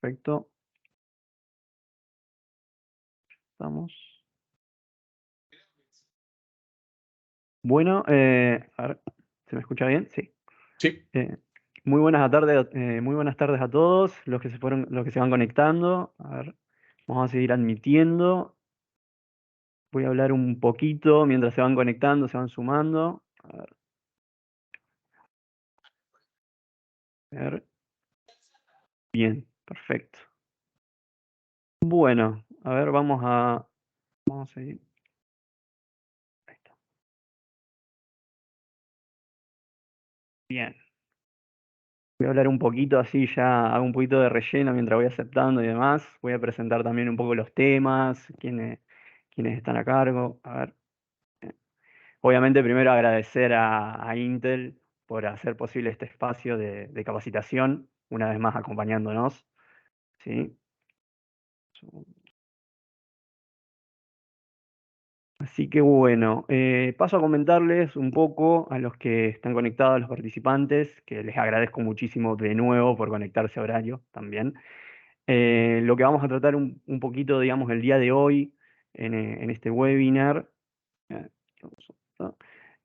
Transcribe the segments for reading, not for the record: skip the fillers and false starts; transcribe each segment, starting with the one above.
Perfecto. Estamos. Bueno, a ver, ¿se me escucha bien? Sí. Sí. Muy buenas tardes a todos los que se van conectando. A ver, vamos a seguir admitiendo. Voy a hablar un poquito mientras se van conectando, se van sumando. A ver. Bien, perfecto. Bueno, a ver, vamos a seguir. Ahí está. Bien. Voy a hablar un poquito así, ya hago un poquito de relleno mientras voy aceptando y demás. Voy a presentar también un poco los temas, quiénes están a cargo. A ver. Obviamente primero agradecer a Intel por hacer posible este espacio de capacitación, una vez más acompañándonos. ¿Sí? Así que bueno, paso a comentarles un poco a los que están conectados, a los participantes, que les agradezco muchísimo de nuevo por conectarse a horario también. Lo que vamos a tratar un poquito, digamos, el día de hoy en este webinar.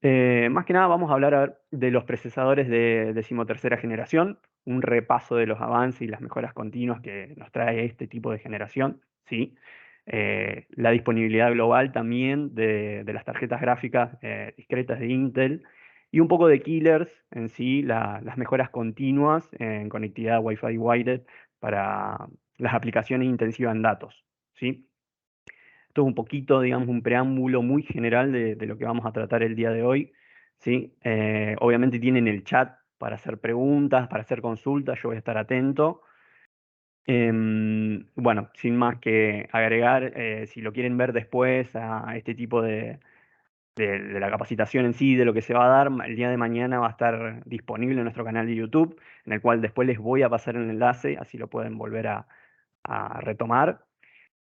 Más que nada vamos a hablar de los procesadores de decimotercera generación, un repaso de los avances y las mejoras continuas que nos trae este tipo de generación, ¿sí? La disponibilidad global también de las tarjetas gráficas discretas de Intel y un poco de killers en sí, las mejoras continuas en conectividad Wi-Fi Wired para las aplicaciones intensivas en datos, ¿sí? Esto es un poquito, digamos, un preámbulo muy general de lo que vamos a tratar el día de hoy, ¿sí? Obviamente tienen el chat para hacer preguntas, para hacer consultas, yo voy a estar atento. Bueno, sin más que agregar, si lo quieren ver después a este tipo de la capacitación en sí, de lo que se va a dar, el día de mañana va a estar disponible en nuestro canal de YouTube, en el cual después les voy a pasar el enlace, así lo pueden volver a retomar.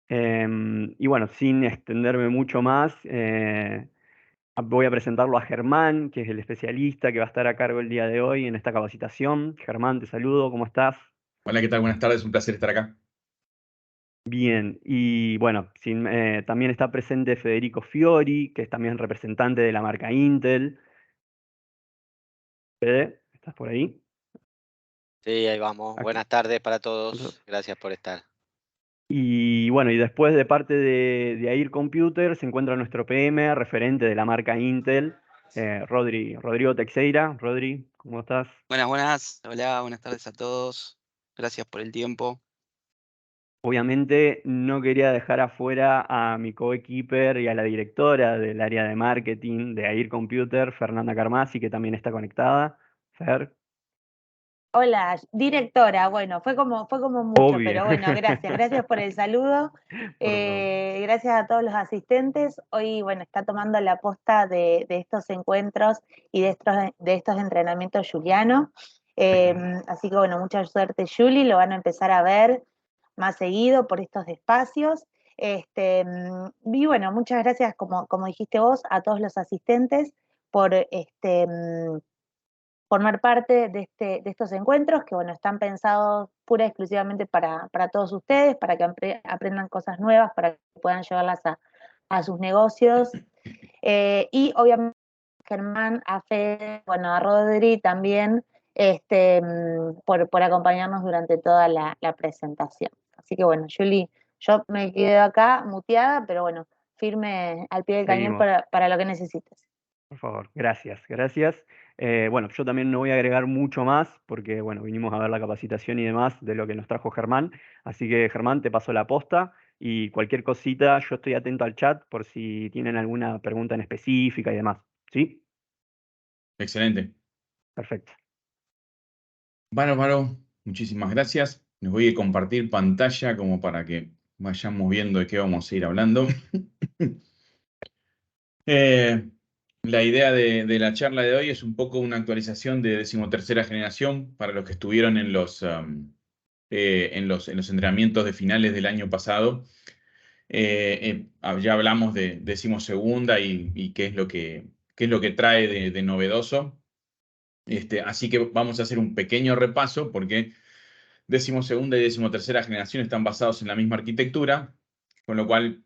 Y bueno, sin extenderme mucho más, voy a presentarlo a Germán, que es el especialista que va a estar a cargo el día de hoy en esta capacitación. Germán, te saludo, ¿cómo estás? Hola, ¿qué tal? Buenas tardes, un placer estar acá. Bien, y bueno, también está presente Federico Fiori, que es también representante de la marca Intel. Fede, ¿estás por ahí? Sí, ahí vamos. Aquí. Buenas tardes para todos. Gracias por estar. Y bueno, y después de parte de AIR Computer se encuentra nuestro PM, referente de la marca Intel, Rodrigo Teixeira. Rodri, ¿cómo estás? Buenas. Hola, buenas tardes a todos. Gracias por el tiempo. Obviamente no quería dejar afuera a mi coequiper y a la directora del área de marketing de AIR Computer, Fernanda Carmasi, que también está conectada. Fer. Hola, directora. Bueno, fue como mucho, Obvio. pero bueno, gracias por el saludo. Por favor. Gracias a todos los asistentes. Hoy, bueno, está tomando la posta de estos encuentros y de estos entrenamientos Juliano. Así que bueno, mucha suerte, Juli. Lo van a empezar a ver más seguido por estos espacios. Y bueno, muchas gracias, como dijiste vos, a todos los asistentes por formar parte de estos encuentros que, bueno, están pensados pura y exclusivamente para todos ustedes, para que aprendan cosas nuevas, para que puedan llevarlas a sus negocios. Y obviamente Germán, a Fede, bueno, a Rodri también, por acompañarnos durante toda la presentación. Así que bueno, Juli, yo me quedo acá muteada, pero bueno, firme al pie del cañón Seguimos. para lo que necesites. Por favor, gracias. Bueno, yo también no voy a agregar mucho más porque, bueno, vinimos a ver la capacitación y demás de lo que nos trajo Germán. Así que, Germán, te paso la posta y cualquier cosita, yo estoy atento al chat por si tienen alguna pregunta en específica y demás. ¿Sí? Excelente. Perfecto. Bárbaro, muchísimas gracias. Les voy a compartir pantalla como para que vayamos viendo de qué vamos a ir hablando. La idea de la charla de hoy es un poco una actualización de decimotercera generación para los que estuvieron en los entrenamientos de finales del año pasado. Ya hablamos de decimosegunda y qué es lo que trae de novedoso. Así que vamos a hacer un pequeño repaso porque decimosegunda y decimotercera generación están basados en la misma arquitectura, con lo cual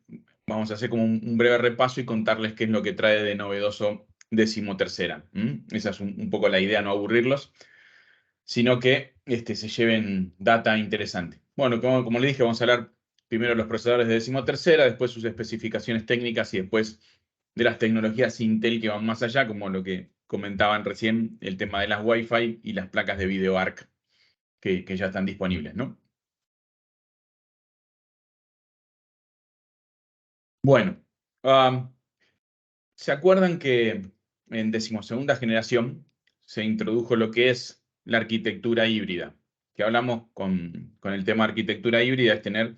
vamos a hacer como un breve repaso y contarles qué es lo que trae de novedoso decimotercera. Esa es un poco la idea, no aburrirlos, sino que se lleven data interesante. Bueno, como les dije, vamos a hablar primero de los procesadores de decimotercera, después sus especificaciones técnicas y después de las tecnologías Intel que van más allá, como lo que comentaban recién, el tema de las Wi-Fi y las placas de video ARC que ya están disponibles, ¿no? Bueno, ¿se acuerdan que en decimosegunda generación se introdujo lo que es la arquitectura híbrida? Que hablamos con el tema de arquitectura híbrida, es tener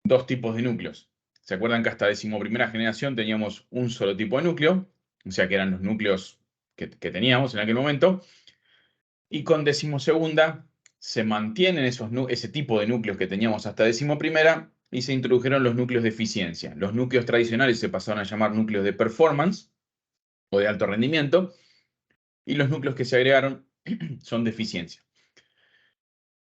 dos tipos de núcleos. ¿Se acuerdan que hasta decimoprimera generación teníamos un solo tipo de núcleo? O sea que eran los núcleos que teníamos en aquel momento. Y con decimosegunda se mantienen ese tipo de núcleos que teníamos hasta decimoprimera y se introdujeron los núcleos de eficiencia. Los núcleos tradicionales se pasaron a llamar núcleos de performance o de alto rendimiento, y los núcleos que se agregaron son de eficiencia.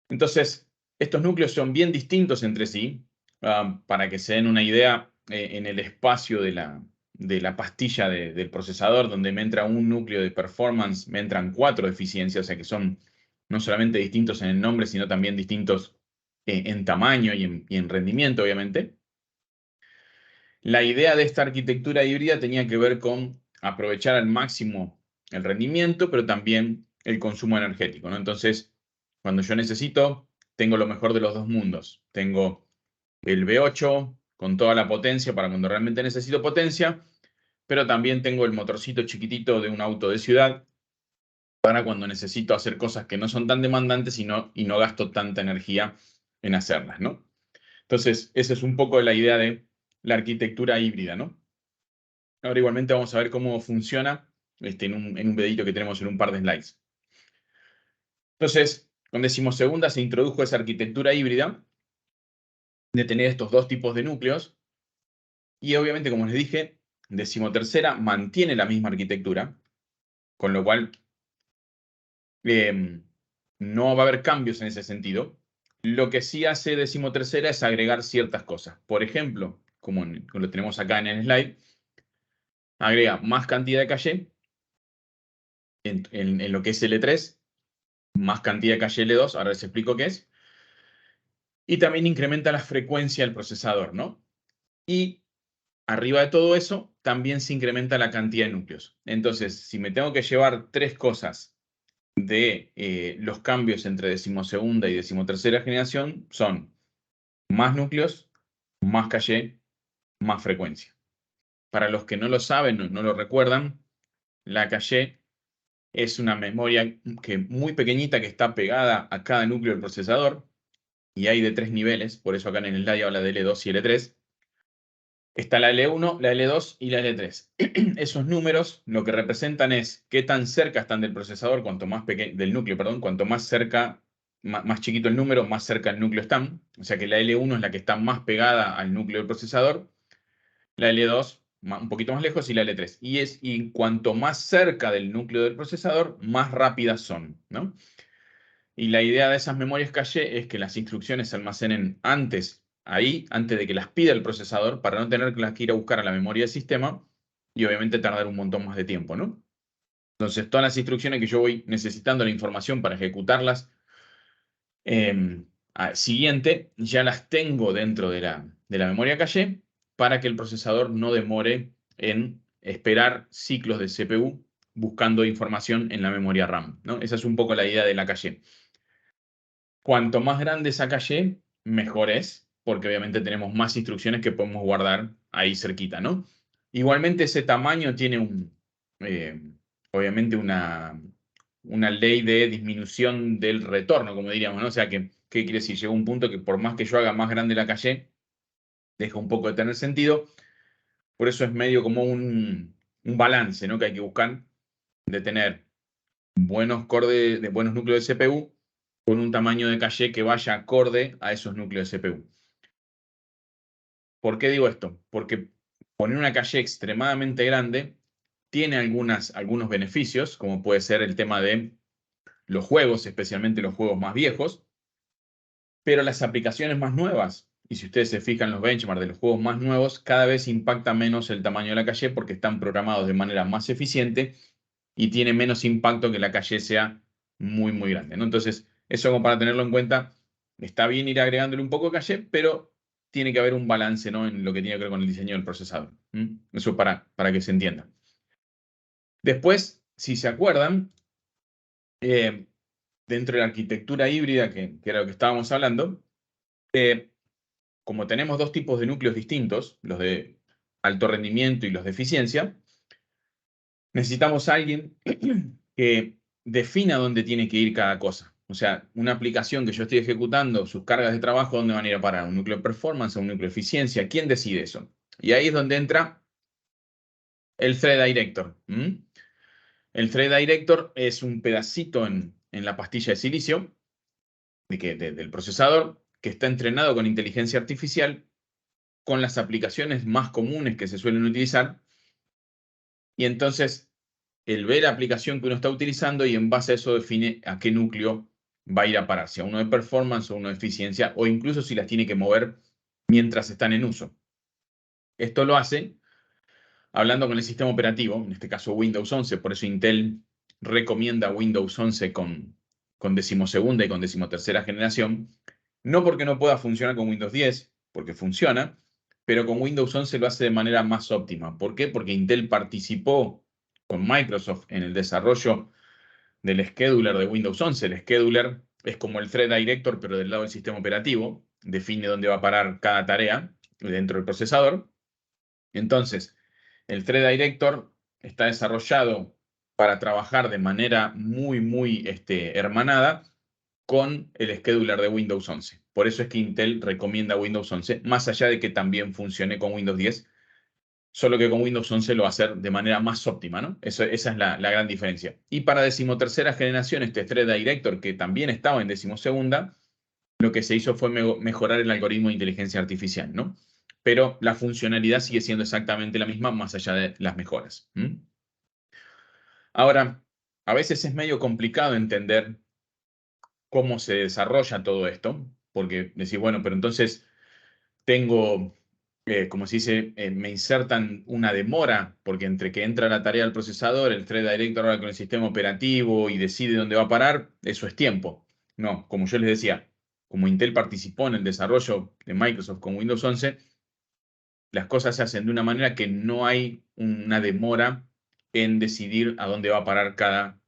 Entonces, estos núcleos son bien distintos entre sí, para que se den una idea, en el espacio de la pastilla del procesador, donde me entra un núcleo de performance, me entran 4 de eficiencia, o sea que son no solamente distintos en el nombre, sino también distintos en tamaño y en rendimiento, obviamente. La idea de esta arquitectura híbrida tenía que ver con aprovechar al máximo el rendimiento, pero también el consumo energético, ¿no? Entonces, cuando yo necesito, tengo lo mejor de los dos mundos. Tengo el V8 con toda la potencia para cuando realmente necesito potencia, pero también tengo el motorcito chiquitito de un auto de ciudad para cuando necesito hacer cosas que no son tan demandantes y no gasto tanta energía en hacerlas, ¿no? Entonces, esa es un poco la idea de la arquitectura híbrida, ¿no? Ahora igualmente vamos a ver cómo funciona en un videito que tenemos en un par de slides. Entonces, con decimosegunda se introdujo esa arquitectura híbrida de tener estos dos tipos de núcleos. Y obviamente, como les dije, decimotercera mantiene la misma arquitectura, con lo cual no va a haber cambios en ese sentido. Lo que sí hace decimotercera es agregar ciertas cosas. Por ejemplo, como lo tenemos acá en el slide, agrega más cantidad de caché en lo que es L3, más cantidad de caché L2, ahora les explico qué es. Y también incrementa la frecuencia del procesador, ¿no? Y arriba de todo eso, también se incrementa la cantidad de núcleos. Entonces, si me tengo que llevar 3 cosas de los cambios entre decimosegunda y decimotercera generación, son más núcleos, más caché, más frecuencia. Para los que no lo saben, no lo recuerdan, la caché es una memoria muy pequeñita que está pegada a cada núcleo del procesador, y hay de 3 niveles, por eso acá en el slide habla de L2 y L3. Está la L1, la L2 y la L3. Esos números lo que representan es qué tan cerca están del procesador, del núcleo, perdón, cuanto más cerca, más chiquito el número, más cerca el núcleo están. O sea que la L1 es la que está más pegada al núcleo del procesador, la L2 un poquito más lejos y la L3. Y cuanto más cerca del núcleo del procesador, más rápidas son, ¿no? Y la idea de esas memorias caché es que las instrucciones se almacenen antes de que las pida el procesador, para no tener que ir a buscar a la memoria del sistema y obviamente tardar un montón más de tiempo, ¿no? Entonces, todas las instrucciones que yo voy necesitando la información para ejecutarlas siguiente, ya las tengo dentro de la memoria caché, para que el procesador no demore en esperar ciclos de CPU buscando información en la memoria RAM, ¿no? Esa es un poco la idea de la caché. Cuanto más grande esa caché, mejor es, porque obviamente tenemos más instrucciones que podemos guardar ahí cerquita, ¿no? Igualmente ese tamaño tiene obviamente una ley de disminución del retorno, como diríamos, ¿no? O sea, ¿qué quiere decir? Llega un punto que por más que yo haga más grande la caché, deja un poco de tener sentido. Por eso es medio como un balance, ¿no? Que hay que buscar de tener buenos núcleos de CPU con un tamaño de caché que vaya acorde a esos núcleos de CPU. ¿Por qué digo esto? Porque poner una caché extremadamente grande tiene algunos beneficios, como puede ser el tema de los juegos, especialmente los juegos más viejos, pero las aplicaciones más nuevas, y si ustedes se fijan en los benchmarks de los juegos más nuevos, cada vez impacta menos el tamaño de la caché porque están programados de manera más eficiente y tiene menos impacto que la caché sea muy, muy grande, ¿no? Entonces, eso como para tenerlo en cuenta, está bien ir agregándole un poco de caché, pero tiene que haber un balance, ¿no?, en lo que tiene que ver con el diseño del procesador. Eso para que se entienda. Después, si se acuerdan, dentro de la arquitectura híbrida, que era lo que estábamos hablando, como tenemos dos tipos de núcleos distintos, los de alto rendimiento y los de eficiencia, necesitamos a alguien que defina dónde tiene que ir cada cosa. O sea, una aplicación que yo estoy ejecutando, sus cargas de trabajo, ¿dónde van a ir a parar? ¿Un núcleo de performance o un núcleo de eficiencia? ¿Quién decide eso? Y ahí es donde entra el Thread Director. El Thread Director es un pedacito en la pastilla de silicio del procesador que está entrenado con inteligencia artificial con las aplicaciones más comunes que se suelen utilizar. Y entonces él ve la aplicación que uno está utilizando y en base a eso define a qué núcleo va a ir a parar, si a uno de performance o uno de eficiencia, o incluso si las tiene que mover mientras están en uso. Esto lo hace hablando con el sistema operativo, en este caso Windows 11, por eso Intel recomienda Windows 11 con decimosegunda y con decimotercera generación, no porque no pueda funcionar con Windows 10, porque funciona, pero con Windows 11 lo hace de manera más óptima. ¿Por qué? Porque Intel participó con Microsoft en el desarrollo del scheduler de Windows 11. El scheduler es como el Thread Director, pero del lado del sistema operativo. Define dónde va a parar cada tarea dentro del procesador. Entonces, el Thread Director está desarrollado para trabajar de manera muy, muy hermanada con el scheduler de Windows 11. Por eso es que Intel recomienda Windows 11, más allá de que también funcione con Windows 10, solo que con Windows 11 lo va a hacer de manera más óptima, ¿no? Esa es la gran diferencia. Y para decimotercera generación, este Thread Director, que también estaba en decimosegunda, lo que se hizo fue mejorar el algoritmo de inteligencia artificial, ¿no? Pero la funcionalidad sigue siendo exactamente la misma, más allá de las mejoras. Ahora, a veces es medio complicado entender cómo se desarrolla todo esto, porque decís, bueno, pero entonces tengo, como se dice, me insertan una demora, porque entre que entra la tarea del procesador, el Thread Director ahora con el sistema operativo y decide dónde va a parar, eso es tiempo. No, como yo les decía, como Intel participó en el desarrollo de Microsoft con Windows 11, las cosas se hacen de una manera que no hay una demora en decidir a dónde va a parar cada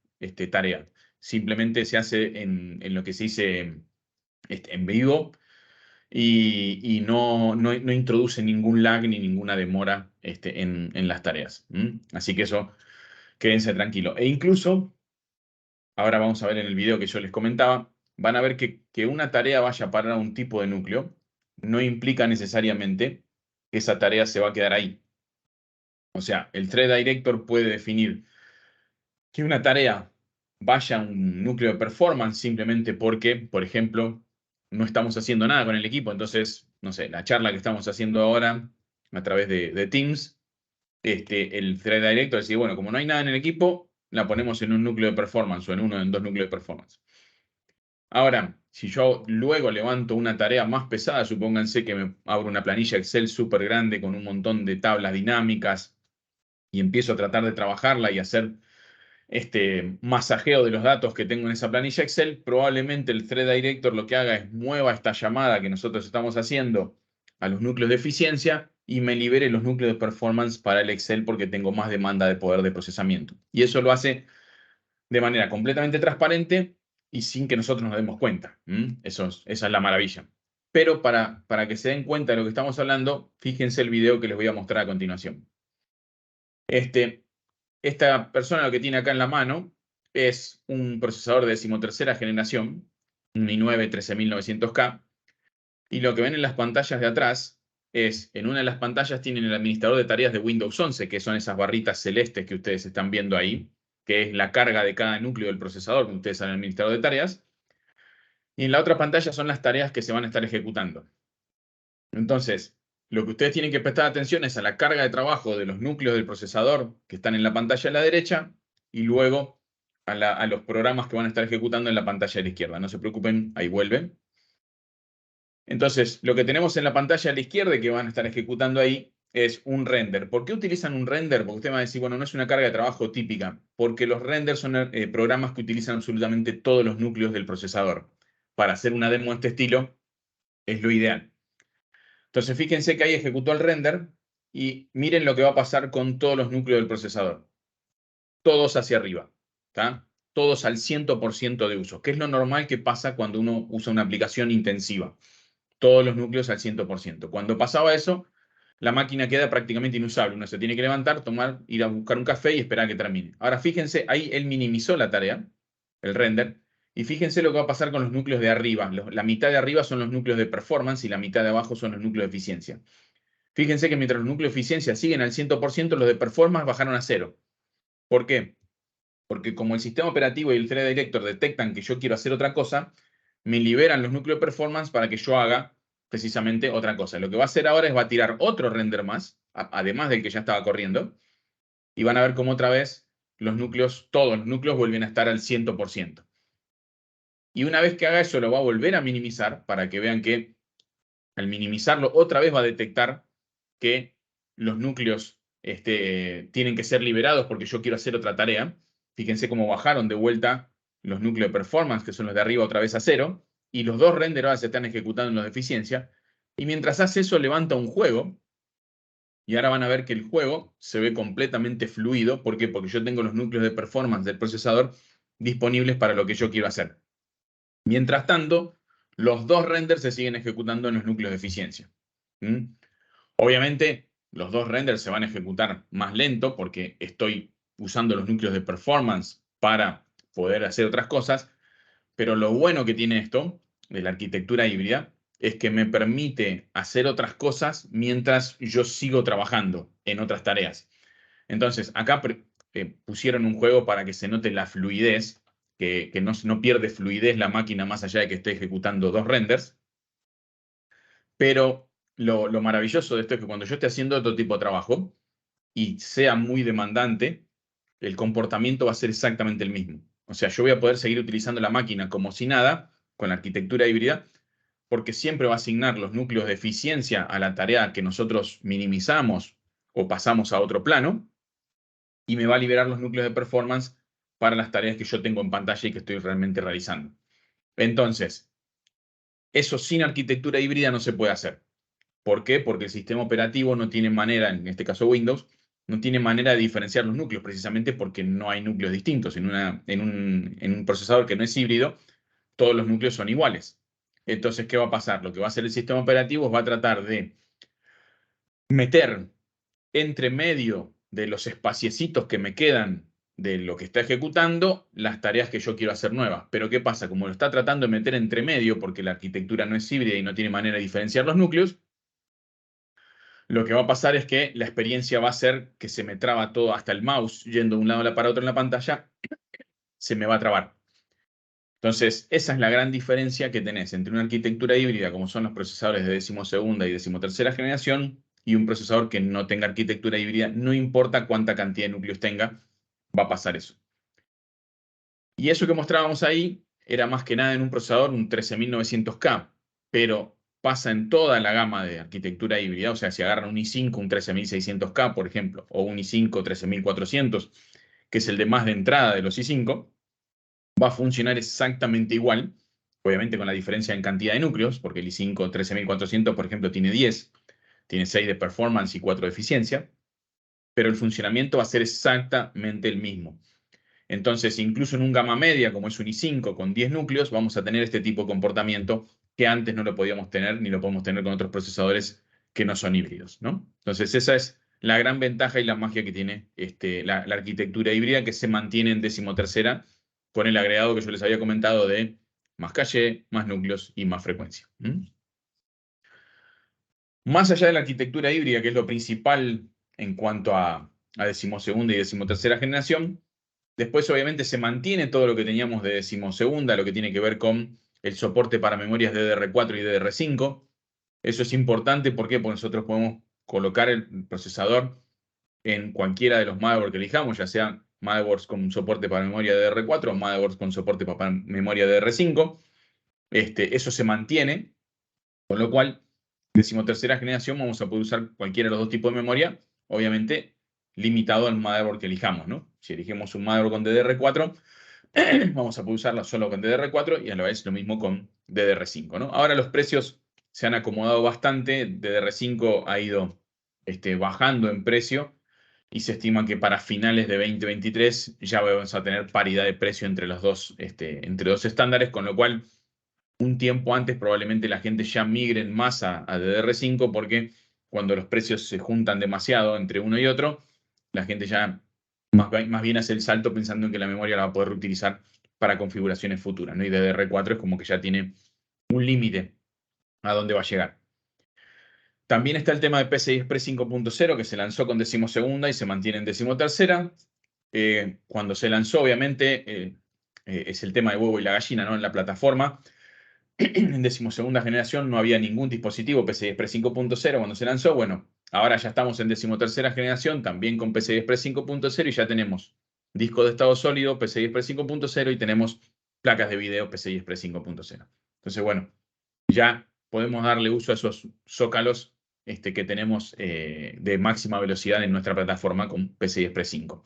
tarea. Simplemente se hace en lo que se dice en vivo y no introduce ningún lag ni ninguna demora en las tareas. Así que eso, quédense tranquilos. E incluso, ahora vamos a ver en el video que yo les comentaba, van a ver que una tarea vaya a parar a un tipo de núcleo no implica necesariamente que esa tarea se va a quedar ahí. O sea, el Thread Director puede definir que una tarea vaya a un núcleo de performance simplemente porque, por ejemplo, no estamos haciendo nada con el equipo. Entonces, no sé, la charla que estamos haciendo ahora a través de Teams, el Thread Director decide, bueno, como no hay nada en el equipo, la ponemos en un núcleo de performance o en uno en dos núcleos de performance. Ahora, si yo luego levanto una tarea más pesada, supónganse que me abro una planilla Excel súper grande con un montón de tablas dinámicas y empiezo a tratar de trabajarla y hacer masajeo de los datos que tengo en esa planilla Excel, probablemente el Thread Director lo que haga es mueva esta llamada que nosotros estamos haciendo a los núcleos de eficiencia y me libere los núcleos de performance para el Excel porque tengo más demanda de poder de procesamiento. Y eso lo hace de manera completamente transparente y sin que nosotros nos demos cuenta. Esa es la maravilla. Pero para que se den cuenta de lo que estamos hablando, fíjense el video que les voy a mostrar a continuación. Esta persona lo que tiene acá en la mano es un procesador de decimotercera generación, un i9 13900K, y lo que ven en las pantallas de atrás es, en una de las pantallas tienen el administrador de tareas de Windows 11, que son esas barritas celestes que ustedes están viendo ahí, que es la carga de cada núcleo del procesador, que ustedes saben el administrador de tareas, y en la otra pantalla son las tareas que se van a estar ejecutando. Entonces, lo que ustedes tienen que prestar atención es a la carga de trabajo de los núcleos del procesador que están en la pantalla a la derecha y luego a los programas que van a estar ejecutando en la pantalla de la izquierda. No se preocupen, ahí vuelven. Entonces, lo que tenemos en la pantalla a la izquierda y que van a estar ejecutando ahí es un render. ¿Por qué utilizan un render? Porque usted me va a decir, bueno, no es una carga de trabajo típica, porque los renders son programas que utilizan absolutamente todos los núcleos del procesador. Para hacer una demo de este estilo es lo ideal. Entonces, fíjense que ahí ejecutó el render y miren lo que va a pasar con todos los núcleos del procesador. Todos hacia arriba, ¿tá? Todos al 100% de uso, que es lo normal que pasa cuando uno usa una aplicación intensiva. Todos los núcleos al 100%. Cuando pasaba eso, la máquina queda prácticamente inusable. Uno se tiene que levantar, tomar, ir a buscar un café y esperar a que termine. Ahora fíjense, ahí él minimizó la tarea, el render, y fíjense lo que va a pasar con los núcleos de arriba. La mitad de arriba son los núcleos de performance y la mitad de abajo son los núcleos de eficiencia. Fíjense que mientras los núcleos de eficiencia siguen al 100%, los de performance bajaron a 0. ¿Por qué? Porque como el sistema operativo y el thread director detectan que yo quiero hacer otra cosa, me liberan los núcleos de performance para que yo haga precisamente otra cosa. Lo que va a hacer ahora es va a tirar otro render más, además del que ya estaba corriendo, y van a ver cómo otra vez los núcleos, todos los núcleos vuelven a estar al 100%. Y una vez que haga eso, lo va a volver a minimizar para que vean que al minimizarlo otra vez va a detectar que los núcleos tienen que ser liberados porque yo quiero hacer otra tarea. Fíjense cómo bajaron de vuelta los núcleos de performance, que son los de arriba, otra vez a 0. Y los dos renders ahora se están ejecutando en los de eficiencia. Y mientras hace eso, levanta un juego. Y ahora van a ver que el juego se ve completamente fluido. ¿Por qué? Porque yo tengo los núcleos de performance del procesador disponibles para lo que yo quiero hacer. Mientras tanto, los dos renders se siguen ejecutando en los núcleos de eficiencia. Obviamente, los dos renders se van a ejecutar más lento porque estoy usando los núcleos de performance para poder hacer otras cosas. Pero lo bueno que tiene esto, de la arquitectura híbrida, es que me permite hacer otras cosas mientras yo sigo trabajando en otras tareas. Entonces, acá pusieron un juego para que se note la fluidez, que no pierde fluidez la máquina más allá de que esté ejecutando dos renders. Pero lo maravilloso de esto es que cuando yo esté haciendo otro tipo de trabajo y sea muy demandante, el comportamiento va a ser exactamente el mismo. O sea, yo voy a poder seguir utilizando la máquina como si nada, con la arquitectura híbrida, porque siempre va a asignar los núcleos de eficiencia a la tarea que nosotros minimizamos o pasamos a otro plano, y me va a liberar los núcleos de performance para las tareas que yo tengo en pantalla y que estoy realmente realizando. Entonces, eso sin arquitectura híbrida no se puede hacer. ¿Por qué? Porque el sistema operativo no tiene manera, en este caso Windows, no tiene manera de diferenciar los núcleos, precisamente porque no hay núcleos distintos. En un procesador que no es híbrido, todos los núcleos son iguales. Entonces, ¿qué va a pasar? Lo que va a hacer el sistema operativo va a tratar de meter entre medio de los espaciecitos que me quedan de lo que está ejecutando las tareas que yo quiero hacer nuevas. Pero ¿qué pasa? Como lo está tratando de meter entre medio, porque la arquitectura no es híbrida y no tiene manera de diferenciar los núcleos, lo que va a pasar es que la experiencia va a ser que se me traba todo, hasta el mouse yendo de un lado para otro en la pantalla, se me va a trabar. Entonces, esa es la gran diferencia que tenés entre una arquitectura híbrida, como son los procesadores de 12ª y 13ª generación, y un procesador que no tenga arquitectura híbrida. No importa cuánta cantidad de núcleos tenga, va a pasar eso. Y eso que mostrábamos ahí era más que nada en un procesador, un 13900K, pero pasa en toda la gama de arquitectura híbrida. O sea, si agarran un i5, un 13600K, por ejemplo, o un i5 13400, que es el de más de entrada de los i5, va a funcionar exactamente igual, obviamente con la diferencia en cantidad de núcleos, porque el i5 13400, por ejemplo, tiene 10, tiene 6 de performance y 4 de eficiencia, pero el funcionamiento va a ser exactamente el mismo. Entonces, incluso en un gama media, como es un i5 con 10 núcleos, vamos a tener este tipo de comportamiento que antes no lo podíamos tener, ni lo podemos tener con otros procesadores que no son híbridos, ¿no? Entonces, esa es la gran ventaja y la magia que tiene la arquitectura híbrida, que se mantiene en 13ª, con el agregado que yo les había comentado de más caché, más núcleos y más frecuencia. Más allá de la arquitectura híbrida, que es lo principal en cuanto a 12ª y 13ª generación, después obviamente se mantiene todo lo que teníamos de 12ª, lo que tiene que ver con el soporte para memorias DDR4 y DDR5. Eso es importante, ¿por qué? Porque nosotros podemos colocar el procesador en cualquiera de los motherboards que elijamos, ya sea motherboards con soporte para memoria DDR4 o motherboards con soporte para memoria DDR5. Eso se mantiene. Con lo cual, decimotercera generación vamos a poder usar cualquiera de los dos tipos de memoria, obviamente limitado al motherboard que elijamos, ¿no? Si elegimos un motherboard con DDR4, vamos a poder usarla solo con DDR4 y a la vez lo mismo con DDR5, ¿no? Ahora los precios se han acomodado bastante, DDR5 ha ido bajando en precio y se estima que para finales de 2023 ya vamos a tener paridad de precio entre los dos, entre dos estándares, con lo cual un tiempo antes probablemente la gente ya migre más a DDR5 porque cuando los precios se juntan demasiado entre uno y otro, la gente ya más bien hace el salto pensando en que la memoria la va a poder reutilizar para configuraciones futuras, ¿no? Y DDR4 es como que ya tiene un límite a dónde va a llegar. También está el tema de PCI Express 5.0 que se lanzó con decimosegunda y se mantiene en decimotercera. Cuando se lanzó, obviamente, es el tema de huevo y la gallina, ¿no? En la plataforma. En decimosegunda generación no había ningún dispositivo PCI Express 5.0 cuando se lanzó. Bueno, ahora ya estamos en decimotercera generación, también con PCI Express 5.0 y ya tenemos disco de estado sólido PCI Express 5.0 y tenemos placas de video PCI Express 5.0. Entonces, bueno, ya podemos darle uso a esos zócalos que tenemos de máxima velocidad en nuestra plataforma con PCI Express 5.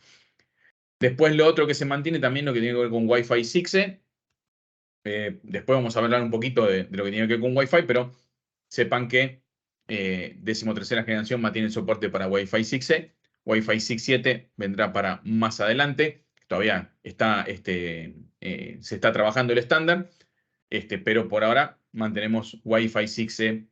Después lo otro que se mantiene también lo que tiene que ver con Wi-Fi 6E. Después vamos a hablar un poquito de lo que tiene que ver con Wi-Fi, pero sepan que decimotercera generación mantiene el soporte para Wi-Fi 6E. Wi-Fi 6.7 vendrá para más adelante. Todavía está, se está trabajando el estándar, pero por ahora mantenemos Wi-Fi 6E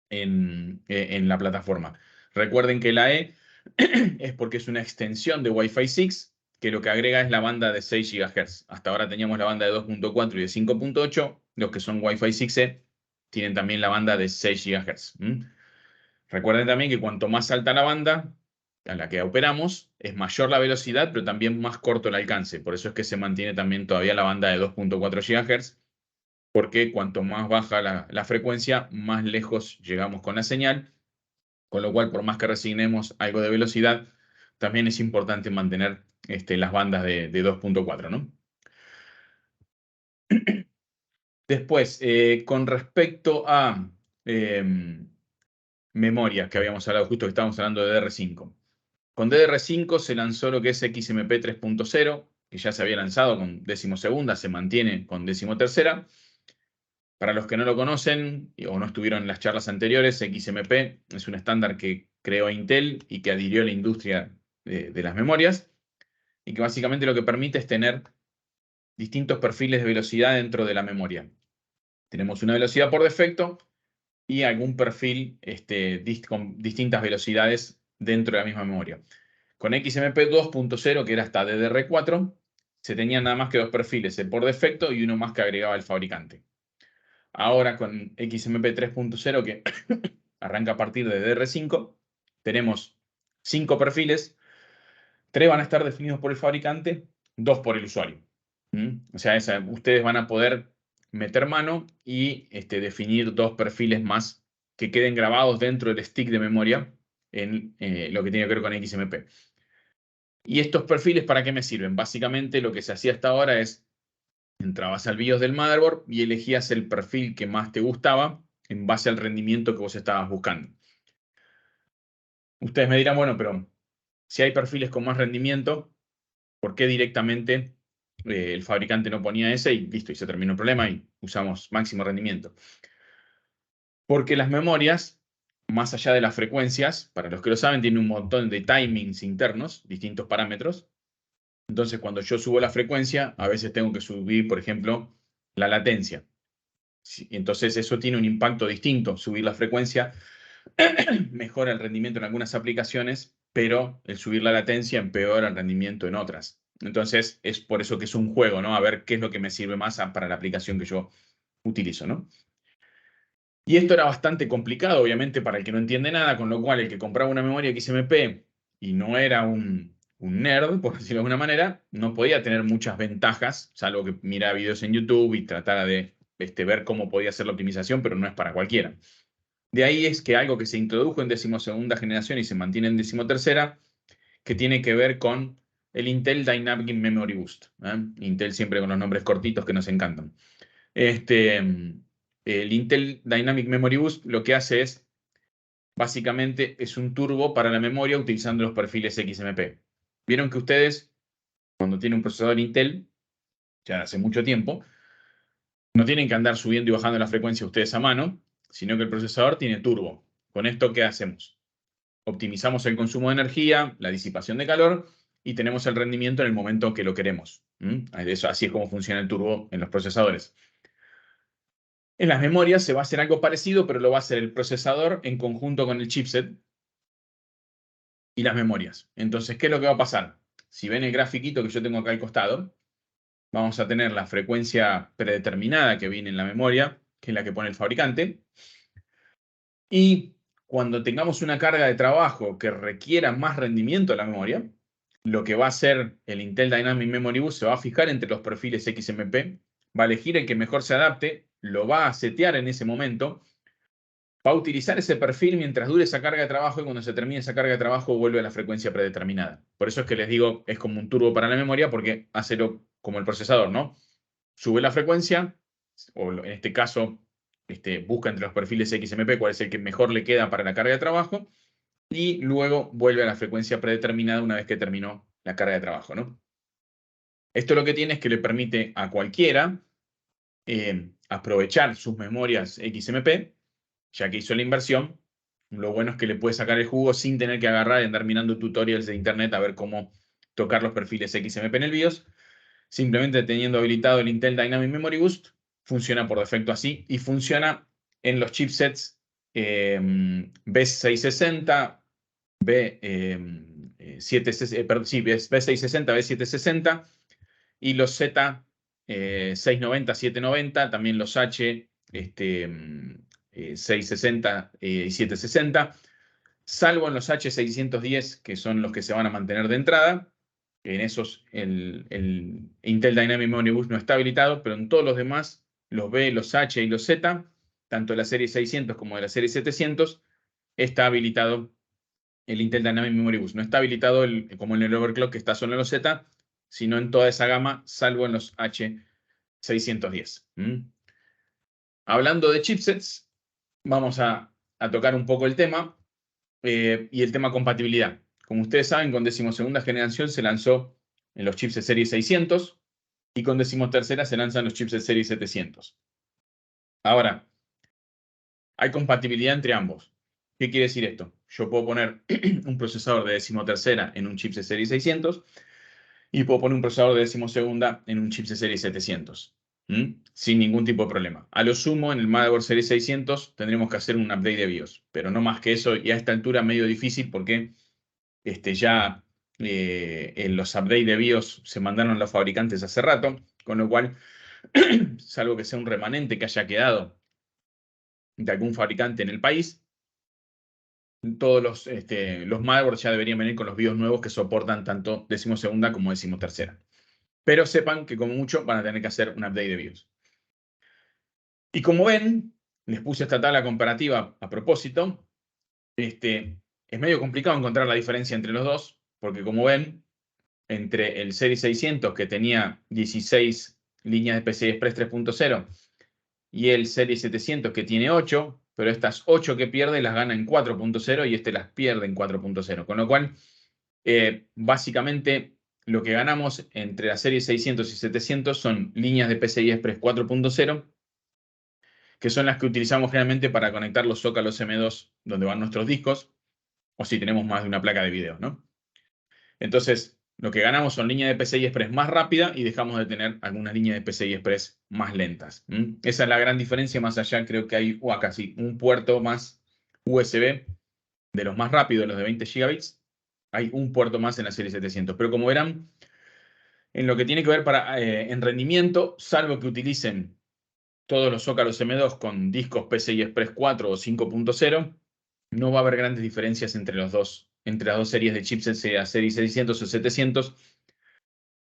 en la plataforma. Recuerden que la E es porque es una extensión de Wi-Fi 6 que lo que agrega es la banda de 6 GHz. Hasta ahora teníamos la banda de 2.4 y de 5.8. Los que son Wi-Fi 6E tienen también la banda de 6 GHz. Recuerden también que cuanto más alta la banda a la que operamos, es mayor la velocidad, pero también más corto el alcance. Por eso es que se mantiene también todavía la banda de 2.4 GHz, porque cuanto más baja la frecuencia, más lejos llegamos con la señal. Con lo cual, por más que resignemos algo de velocidad, también es importante mantener las bandas de 2.4, ¿no? Después, con respecto a memoria, que habíamos hablado justo que estábamos hablando de DDR5. Con DDR5 se lanzó lo que es XMP 3.0, que ya se había lanzado con decimosegunda, se mantiene con decimotercera. Para los que no lo conocen o no estuvieron en las charlas anteriores, XMP es un estándar que creó Intel y que adhirió a la industria de las memorias y que básicamente lo que permite es tener distintos perfiles de velocidad dentro de la memoria. Tenemos una velocidad por defecto y algún perfil con distintas velocidades dentro de la misma memoria. Con XMP 2.0, que era hasta DDR4, se tenían nada más que dos perfiles, el por defecto y uno más que agregaba el fabricante. Ahora con XMP 3.0, que arranca a partir de DDR5, tenemos 5 perfiles, 3 van a estar definidos por el fabricante, 2 por el usuario. O sea, ustedes van a poder meter mano y definir 2 perfiles más que queden grabados dentro del stick de memoria en lo que tiene que ver con XMP. ¿Y estos perfiles para qué me sirven? Básicamente lo que se hacía hasta ahora es entrabas al BIOS del motherboard y elegías el perfil que más te gustaba en base al rendimiento que vos estabas buscando. Ustedes me dirán, bueno, pero si hay perfiles con más rendimiento, ¿por qué directamente el fabricante no ponía ese y listo, y se terminó el problema y usamos máximo rendimiento? Porque las memorias, más allá de las frecuencias, para los que lo saben, tienen un montón de timings internos, distintos parámetros. Entonces, cuando yo subo la frecuencia, a veces tengo que subir, por ejemplo, la latencia. Entonces, eso tiene un impacto distinto. Subir la frecuencia mejora el rendimiento en algunas aplicaciones, pero el subir la latencia empeora el rendimiento en otras. Entonces, es por eso que es un juego, ¿no? A ver qué es lo que me sirve más para la aplicación que yo utilizo, ¿no? Y esto era bastante complicado, obviamente, para el que no entiende nada, con lo cual el que compraba una memoria XMP y no era un nerd, por decirlo de alguna manera, no podía tener muchas ventajas, salvo que mirara videos en YouTube y tratara de ver cómo podía hacer la optimización, pero no es para cualquiera. De ahí es que algo que se introdujo en decimosegunda generación y se mantiene en decimotercera, que tiene que ver con el Intel Dynamic Memory Boost. Intel siempre con los nombres cortitos que nos encantan. el Intel Dynamic Memory Boost lo que hace es, básicamente, es un turbo para la memoria utilizando los perfiles XMP. Vieron que ustedes, cuando tienen un procesador Intel, ya hace mucho tiempo, no tienen que andar subiendo y bajando la frecuencia ustedes a mano, sino que el procesador tiene turbo. Con esto, ¿qué hacemos? Optimizamos el consumo de energía, la disipación de calor y tenemos el rendimiento en el momento que lo queremos. Así es como funciona el turbo en los procesadores. En las memorias se va a hacer algo parecido, pero lo va a hacer el procesador en conjunto con el chipset y las memorias. Entonces, ¿qué es lo que va a pasar? Si ven el grafiquito que yo tengo acá al costado, vamos a tener la frecuencia predeterminada que viene en la memoria, que es la que pone el fabricante. Y cuando tengamos una carga de trabajo que requiera más rendimiento de la memoria, lo que va a hacer el Intel Dynamic Memory Boost se va a fijar entre los perfiles XMP, va a elegir el que mejor se adapte, lo va a setear en ese momento, va a utilizar ese perfil mientras dure esa carga de trabajo y cuando se termine esa carga de trabajo vuelve a la frecuencia predeterminada. Por eso es que les digo, es como un turbo para la memoria porque hace como el procesador, ¿no? Sube la frecuencia, o en este caso busca entre los perfiles XMP cuál es el que mejor le queda para la carga de trabajo y luego vuelve a la frecuencia predeterminada una vez que terminó la carga de trabajo, ¿no? Esto lo que tiene es que le permite a cualquiera aprovechar sus memorias XMP, ya que hizo la inversión. Lo bueno es que le puede sacar el jugo sin tener que agarrar y andar mirando tutorials de internet a ver cómo tocar los perfiles XMP en el BIOS. Simplemente teniendo habilitado el Intel Dynamic Memory Boost, funciona por defecto así y funciona en los chipsets B660, B660, B760 y los Z 690, 790, también los H 660 y 760, salvo en los H610, que son los que se van a mantener de entrada. En esos el Intel Dynamic Memory Boost no está habilitado, pero en todos los demás, los B, los H y los Z, tanto de la serie 600 como de la serie 700, está habilitado el Intel Dynamic Memory Boost. No está habilitado como en el overclock que está solo en los Z, sino en toda esa gama, salvo en los H610. Hablando de chipsets, vamos a tocar un poco el tema y el tema compatibilidad. Como ustedes saben, con 12ª generación se lanzó en los chips de serie 600 y con 13ª se lanzan los chips de serie 700. Ahora, hay compatibilidad entre ambos. ¿Qué quiere decir esto? Yo puedo poner un procesador de 13ª en un chip de serie 600 y puedo poner un procesador de 12ª en un chip de serie 700. Sin ningún tipo de problema. A lo sumo, en el motherboard serie 600 tendremos que hacer un update de BIOS, pero no más que eso, y a esta altura medio difícil porque ya en los updates de BIOS se mandaron los fabricantes hace rato, con lo cual, salvo que sea un remanente que haya quedado de algún fabricante en el país, todos los motherboards ya deberían venir con los BIOS nuevos que soportan tanto 12ª como 13ª. Pero sepan que como mucho van a tener que hacer un update de BIOS. Y como ven, les puse esta tabla comparativa a propósito. Es medio complicado encontrar la diferencia entre los dos, porque como ven, entre el Serie 600 que tenía 16 líneas de PCI Express 3.0 y el Serie 700 que tiene 8, pero estas 8 que pierde las gana en 4.0 y las pierde en 4.0. Con lo cual, básicamente, lo que ganamos entre la serie 600 y 700 son líneas de PCI Express 4.0, que son las que utilizamos generalmente para conectar los zócalos M2 donde van nuestros discos, o si tenemos más de una placa de video, ¿no? Entonces, lo que ganamos son líneas de PCI Express más rápida y dejamos de tener algunas líneas de PCI Express más lentas. Esa es la gran diferencia. Más allá, creo que hay casi un puerto más USB de los más rápidos, los de 20 gigabits. Hay un puerto más en la serie 700. Pero como verán, en lo que tiene que ver en rendimiento, salvo que utilicen todos los zócalos M2 con discos PCI Express 4 o 5.0, no va a haber grandes diferencias entre las dos series de chipsets, sea serie 600 o 700.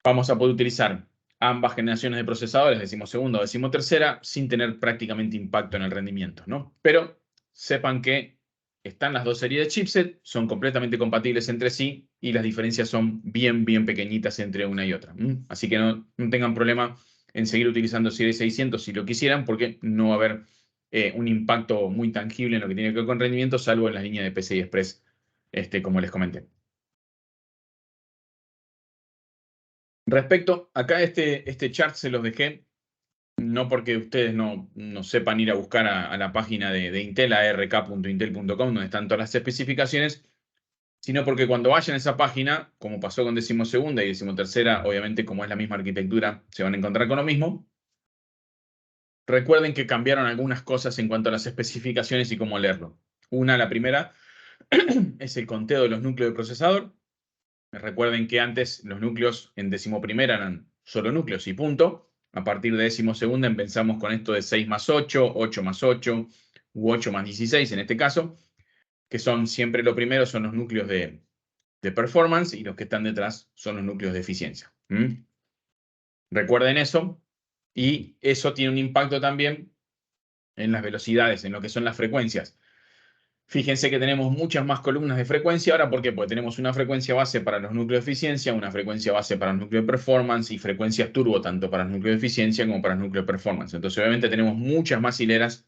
Vamos a poder utilizar ambas generaciones de procesadores, 12ª o 13ª, sin tener prácticamente impacto en el rendimiento, ¿no? Pero sepan que están las dos series de chipset, son completamente compatibles entre sí y las diferencias son bien pequeñitas entre una y otra. Así que no tengan problema en seguir utilizando serie 600 si lo quisieran, porque no va a haber un impacto muy tangible en lo que tiene que ver con rendimiento, salvo en la línea de PCI Express, como les comenté. Respecto, acá este chart se los dejé, no porque ustedes no sepan ir a buscar a la página de Intel, ark.intel.com, donde están todas las especificaciones, sino porque cuando vayan a esa página, como pasó con decimosegunda y decimotercera, obviamente como es la misma arquitectura, se van a encontrar con lo mismo. Recuerden que cambiaron algunas cosas en cuanto a las especificaciones y cómo leerlo. La primera, es el conteo de los núcleos de procesador. Recuerden que antes los núcleos en decimoprimera eran solo núcleos y punto. A partir de decimosegunda empezamos con esto de 6 más 8, 8 más 8 u 8 más 16 en este caso, que son siempre lo primero, son los núcleos de performance y los que están detrás son los núcleos de eficiencia. Recuerden eso, y eso tiene un impacto también en las velocidades, en lo que son las frecuencias. Fíjense que tenemos muchas más columnas de frecuencia ahora. ¿Por qué? Porque tenemos una frecuencia base para los núcleos de eficiencia, una frecuencia base para los núcleos de performance y frecuencias turbo tanto para los núcleos de eficiencia como para los núcleos de performance. Entonces, obviamente, tenemos muchas más hileras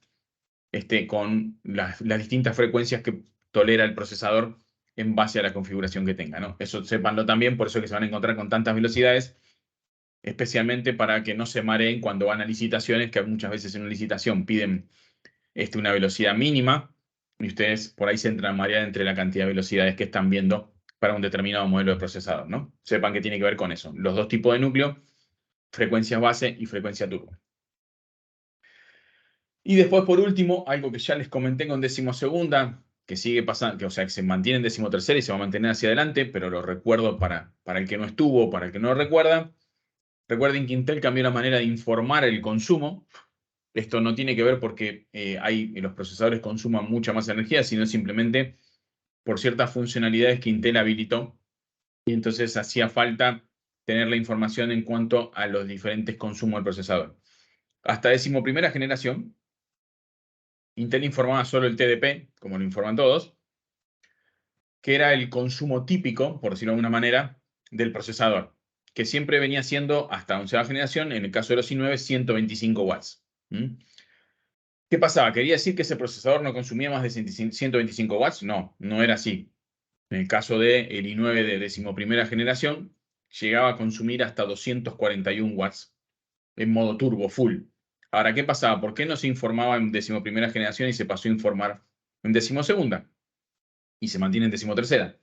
con las distintas frecuencias que tolera el procesador en base a la configuración que tenga, ¿no? Eso sépanlo también, por eso es que se van a encontrar con tantas velocidades, especialmente para que no se mareen cuando van a licitaciones, que muchas veces en una licitación piden una velocidad mínima, y ustedes por ahí se entran a marear entre la cantidad de velocidades que están viendo para un determinado modelo de procesador, ¿no? Sepan que tiene que ver con eso. Los dos tipos de núcleo, frecuencias base y frecuencia turbo. Y después, por último, algo que ya les comenté con decimosegunda, que sigue pasando, o sea, que se mantiene en decimotercera y se va a mantener hacia adelante, pero lo recuerdo para el que no estuvo, para el que no lo recuerda. Recuerden que Intel cambió la manera de informar el consumo. Esto no tiene que ver porque los procesadores consuman mucha más energía, sino simplemente por ciertas funcionalidades que Intel habilitó. Y entonces hacía falta tener la información en cuanto a los diferentes consumos del procesador. Hasta decimoprimera generación, Intel informaba solo el TDP, como lo informan todos, que era el consumo típico, por decirlo de alguna manera, del procesador, que siempre venía siendo, hasta 11ª generación, en el caso de los i9, 125 watts. ¿Qué pasaba? ¿Quería decir que ese procesador no consumía más de 125 watts? No, no era así. En el caso del i9 de decimoprimera generación, llegaba a consumir hasta 241 watts en modo turbo full. Ahora, ¿qué pasaba? ¿Por qué no se informaba en decimoprimera generación y se pasó a informar en decimosegunda? Y se mantiene en decimotercera.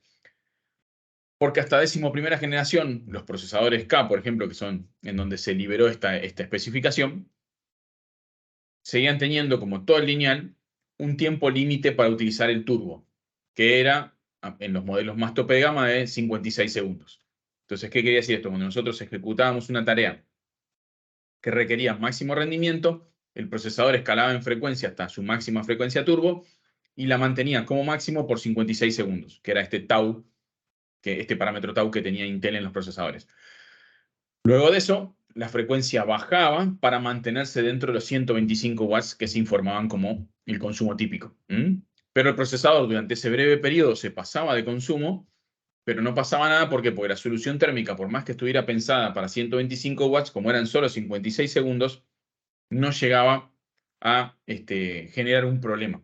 Porque hasta decimoprimera generación, los procesadores K, por ejemplo, que son en donde se liberó esta especificación, seguían teniendo, como todo el lineal, un tiempo límite para utilizar el turbo, que era, en los modelos más tope de gama, de 56 segundos. Entonces, ¿qué quería decir esto? Cuando nosotros ejecutábamos una tarea que requería máximo rendimiento, el procesador escalaba en frecuencia hasta su máxima frecuencia turbo y la mantenía como máximo por 56 segundos, que era este parámetro tau que tenía Intel en los procesadores. Luego de eso, la frecuencia bajaba para mantenerse dentro de los 125 watts que se informaban como el consumo típico. Pero el procesador durante ese breve periodo se pasaba de consumo, pero no pasaba nada. ¿Por qué? Porque la solución térmica, por más que estuviera pensada para 125 watts, como eran solo 56 segundos, no llegaba a generar un problema.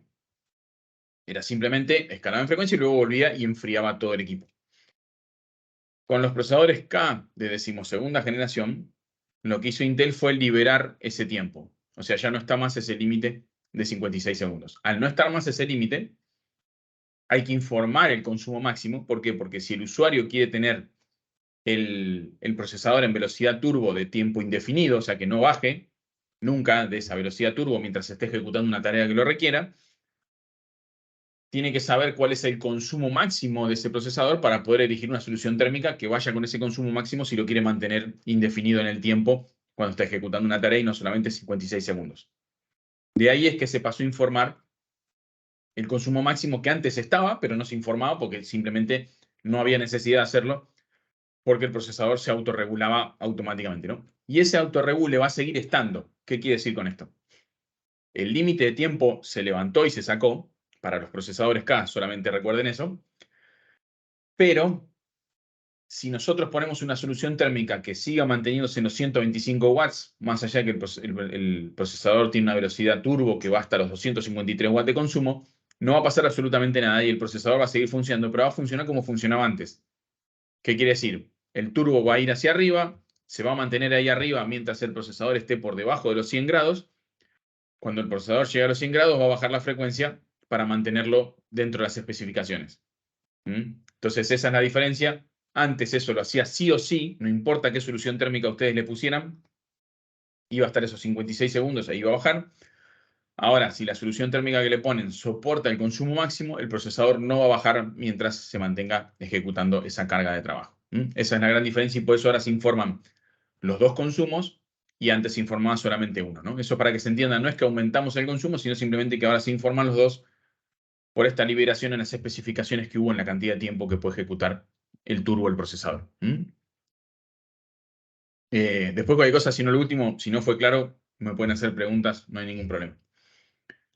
Era simplemente escalaba en frecuencia y luego volvía y enfriaba todo el equipo. Con los procesadores K de decimosegunda generación, lo que hizo Intel fue liberar ese tiempo. O sea, ya no está más ese límite de 56 segundos. Al no estar más ese límite, hay que informar el consumo máximo. ¿Por qué? Porque si el usuario quiere tener el procesador en velocidad turbo de tiempo indefinido, o sea, que no baje nunca de esa velocidad turbo mientras esté ejecutando una tarea que lo requiera, tiene que saber cuál es el consumo máximo de ese procesador para poder elegir una solución térmica que vaya con ese consumo máximo si lo quiere mantener indefinido en el tiempo cuando está ejecutando una tarea y no solamente 56 segundos. De ahí es que se pasó a informar el consumo máximo que antes estaba, pero no se informaba porque simplemente no había necesidad de hacerlo porque el procesador se autorregulaba automáticamente, ¿no? Y ese autorregule va a seguir estando. ¿Qué quiere decir con esto? El límite de tiempo se levantó y se sacó para los procesadores K, solamente recuerden eso, pero si nosotros ponemos una solución térmica que siga manteniéndose en los 125 watts, más allá de que el procesador tiene una velocidad turbo que va hasta los 253 watts de consumo, no va a pasar absolutamente nada y el procesador va a seguir funcionando, pero va a funcionar como funcionaba antes. ¿Qué quiere decir? El turbo va a ir hacia arriba, se va a mantener ahí arriba mientras el procesador esté por debajo de los 100 grados. Cuando el procesador llegue a los 100 grados, va a bajar la frecuencia para mantenerlo dentro de las especificaciones. Entonces, esa es la diferencia. Antes eso lo hacía sí o sí, no importa qué solución térmica ustedes le pusieran, iba a estar esos 56 segundos, ahí iba a bajar. Ahora, si la solución térmica que le ponen soporta el consumo máximo, el procesador no va a bajar mientras se mantenga ejecutando esa carga de trabajo. Esa es la gran diferencia y por eso ahora se informan los dos consumos y antes se informaba solamente uno, ¿no? Eso para que se entienda, no es que aumentamos el consumo, sino simplemente que ahora se informan los dos por esta liberación en las especificaciones que hubo en la cantidad de tiempo que puede ejecutar el turbo del procesador. Después cualquier cosa, si no lo último, si no fue claro, me pueden hacer preguntas, no hay ningún problema.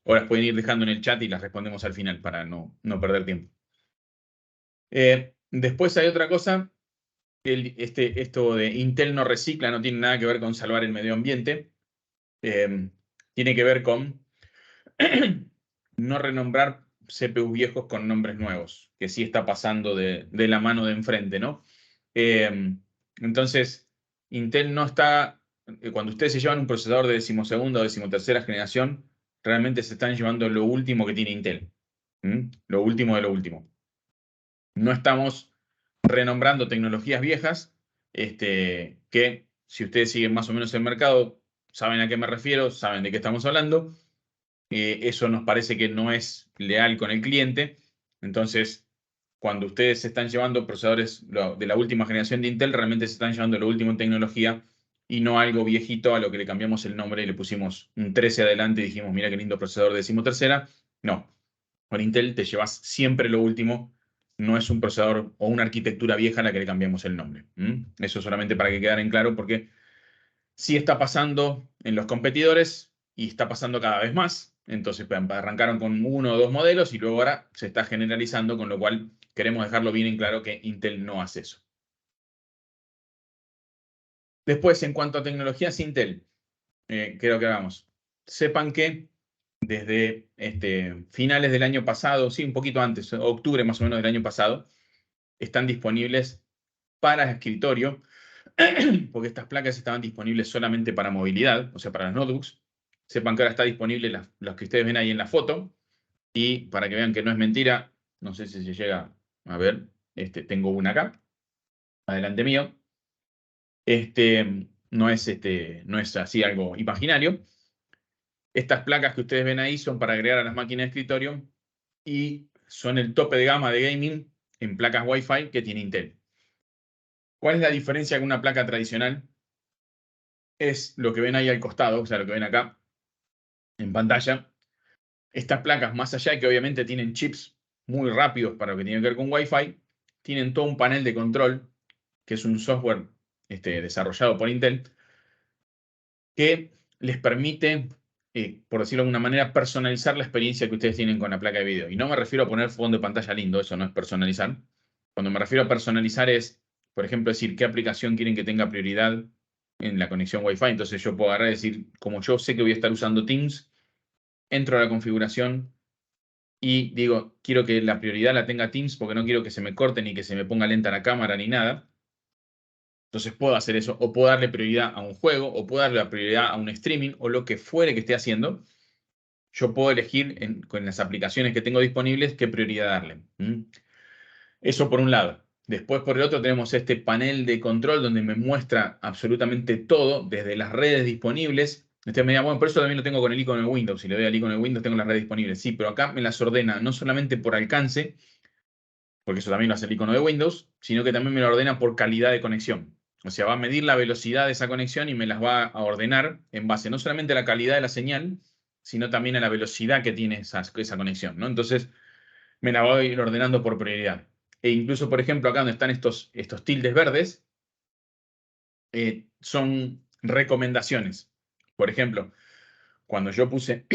O las pueden ir dejando en el chat y las respondemos al final para no perder tiempo. Después hay otra cosa, esto de Intel no recicla, no tiene nada que ver con salvar el medio ambiente. Tiene que ver con no renombrar CPUs viejos con nombres nuevos, que sí está pasando de la mano de enfrente, ¿no? Entonces, Intel no está, cuando ustedes se llevan un procesador de decimosegunda o decimotercera generación, realmente se están llevando lo último que tiene Intel. Lo último de lo último. No estamos renombrando tecnologías viejas, que si ustedes siguen más o menos el mercado, saben a qué me refiero, saben de qué estamos hablando. Eso nos parece que no es leal con el cliente. Entonces, cuando ustedes se están llevando procesadores de la última generación de Intel, realmente se están llevando lo último en tecnología y no algo viejito a lo que le cambiamos el nombre y le pusimos un 13 adelante y dijimos, mira qué lindo procesador de decimotercera. No, con Intel te llevas siempre lo último. No es un procesador o una arquitectura vieja a la que le cambiamos el nombre. Eso solamente para que quede en claro, porque sí está pasando en los competidores y está pasando cada vez más. Entonces arrancaron con uno o dos modelos y luego ahora se está generalizando, con lo cual queremos dejarlo bien en claro que Intel no hace eso. Después, en cuanto a tecnologías Intel, creo que vamos. Sepan que desde finales del año pasado, sí, un poquito antes, octubre más o menos del año pasado, están disponibles para escritorio, porque estas placas estaban disponibles solamente para movilidad, o sea, para los notebooks. Sepan que ahora está disponible las que ustedes ven ahí en la foto. Y para que vean que no es mentira, no sé si se llega a ver, tengo una acá, adelante mío. No es así algo imaginario. Estas placas que ustedes ven ahí son para agregar a las máquinas de escritorio y son el tope de gama de gaming en placas Wi-Fi que tiene Intel. ¿Cuál es la diferencia con una placa tradicional? Es lo que ven ahí al costado, o sea, lo que ven acá en pantalla. Estas placas, más allá de que obviamente tienen chips muy rápidos para lo que tiene que ver con Wi-Fi, tienen todo un panel de control, que es un software desarrollado por Intel, que les permite, por decirlo de alguna manera, personalizar la experiencia que ustedes tienen con la placa de video. Y no me refiero a poner fondo de pantalla lindo, eso no es personalizar. Cuando me refiero a personalizar es, por ejemplo, decir qué aplicación quieren que tenga prioridad en la conexión Wi-Fi. Entonces yo puedo agarrar y decir, como yo sé que voy a estar usando Teams, entro a la configuración y digo, quiero que la prioridad la tenga Teams porque no quiero que se me corte ni que se me ponga lenta la cámara ni nada. Entonces puedo hacer eso, o puedo darle prioridad a un juego, o puedo darle la prioridad a un streaming, o lo que fuere que esté haciendo. Yo puedo elegir con las aplicaciones que tengo disponibles qué prioridad darle. Eso por un lado. Después por el otro tenemos este panel de control donde me muestra absolutamente todo, desde las redes disponibles. Ustedes me dirán, bueno, por eso también lo tengo con el icono de Windows. Si le doy al icono de Windows tengo las redes disponibles. Sí, pero acá me las ordena no solamente por alcance, porque eso también lo hace el icono de Windows, sino que también me lo ordena por calidad de conexión. O sea, va a medir la velocidad de esa conexión y me las va a ordenar en base no solamente a la calidad de la señal, sino también a la velocidad que tiene esa conexión, ¿no? Entonces, me la va a ir ordenando por prioridad. E incluso, por ejemplo, acá donde están estos tildes verdes, son recomendaciones. Por ejemplo, cuando yo puse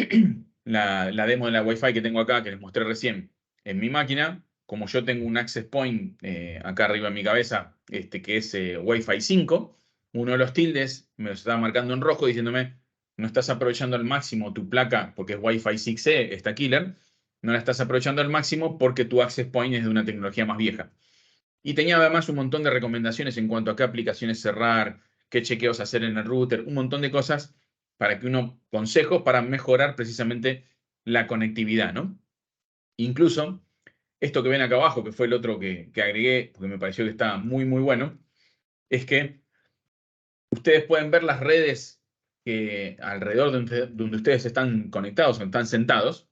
la demo de la Wi-Fi que tengo acá, que les mostré recién, en mi máquina, como yo tengo un access point acá arriba en mi cabeza, que es Wi-Fi 5, uno de los tildes me lo estaba marcando en rojo diciéndome, no estás aprovechando al máximo tu placa, porque es Wi-Fi 6E, esta killer, no la estás aprovechando al máximo porque tu access point es de una tecnología más vieja. Y tenía además un montón de recomendaciones en cuanto a qué aplicaciones cerrar, qué chequeos hacer en el router, un montón de cosas para que uno, consejos para mejorar precisamente la conectividad, ¿no? Incluso, esto que ven acá abajo, que fue el otro que agregué, porque me pareció que estaba muy, muy bueno, es que ustedes pueden ver las redes que alrededor de donde ustedes están conectados o están sentados.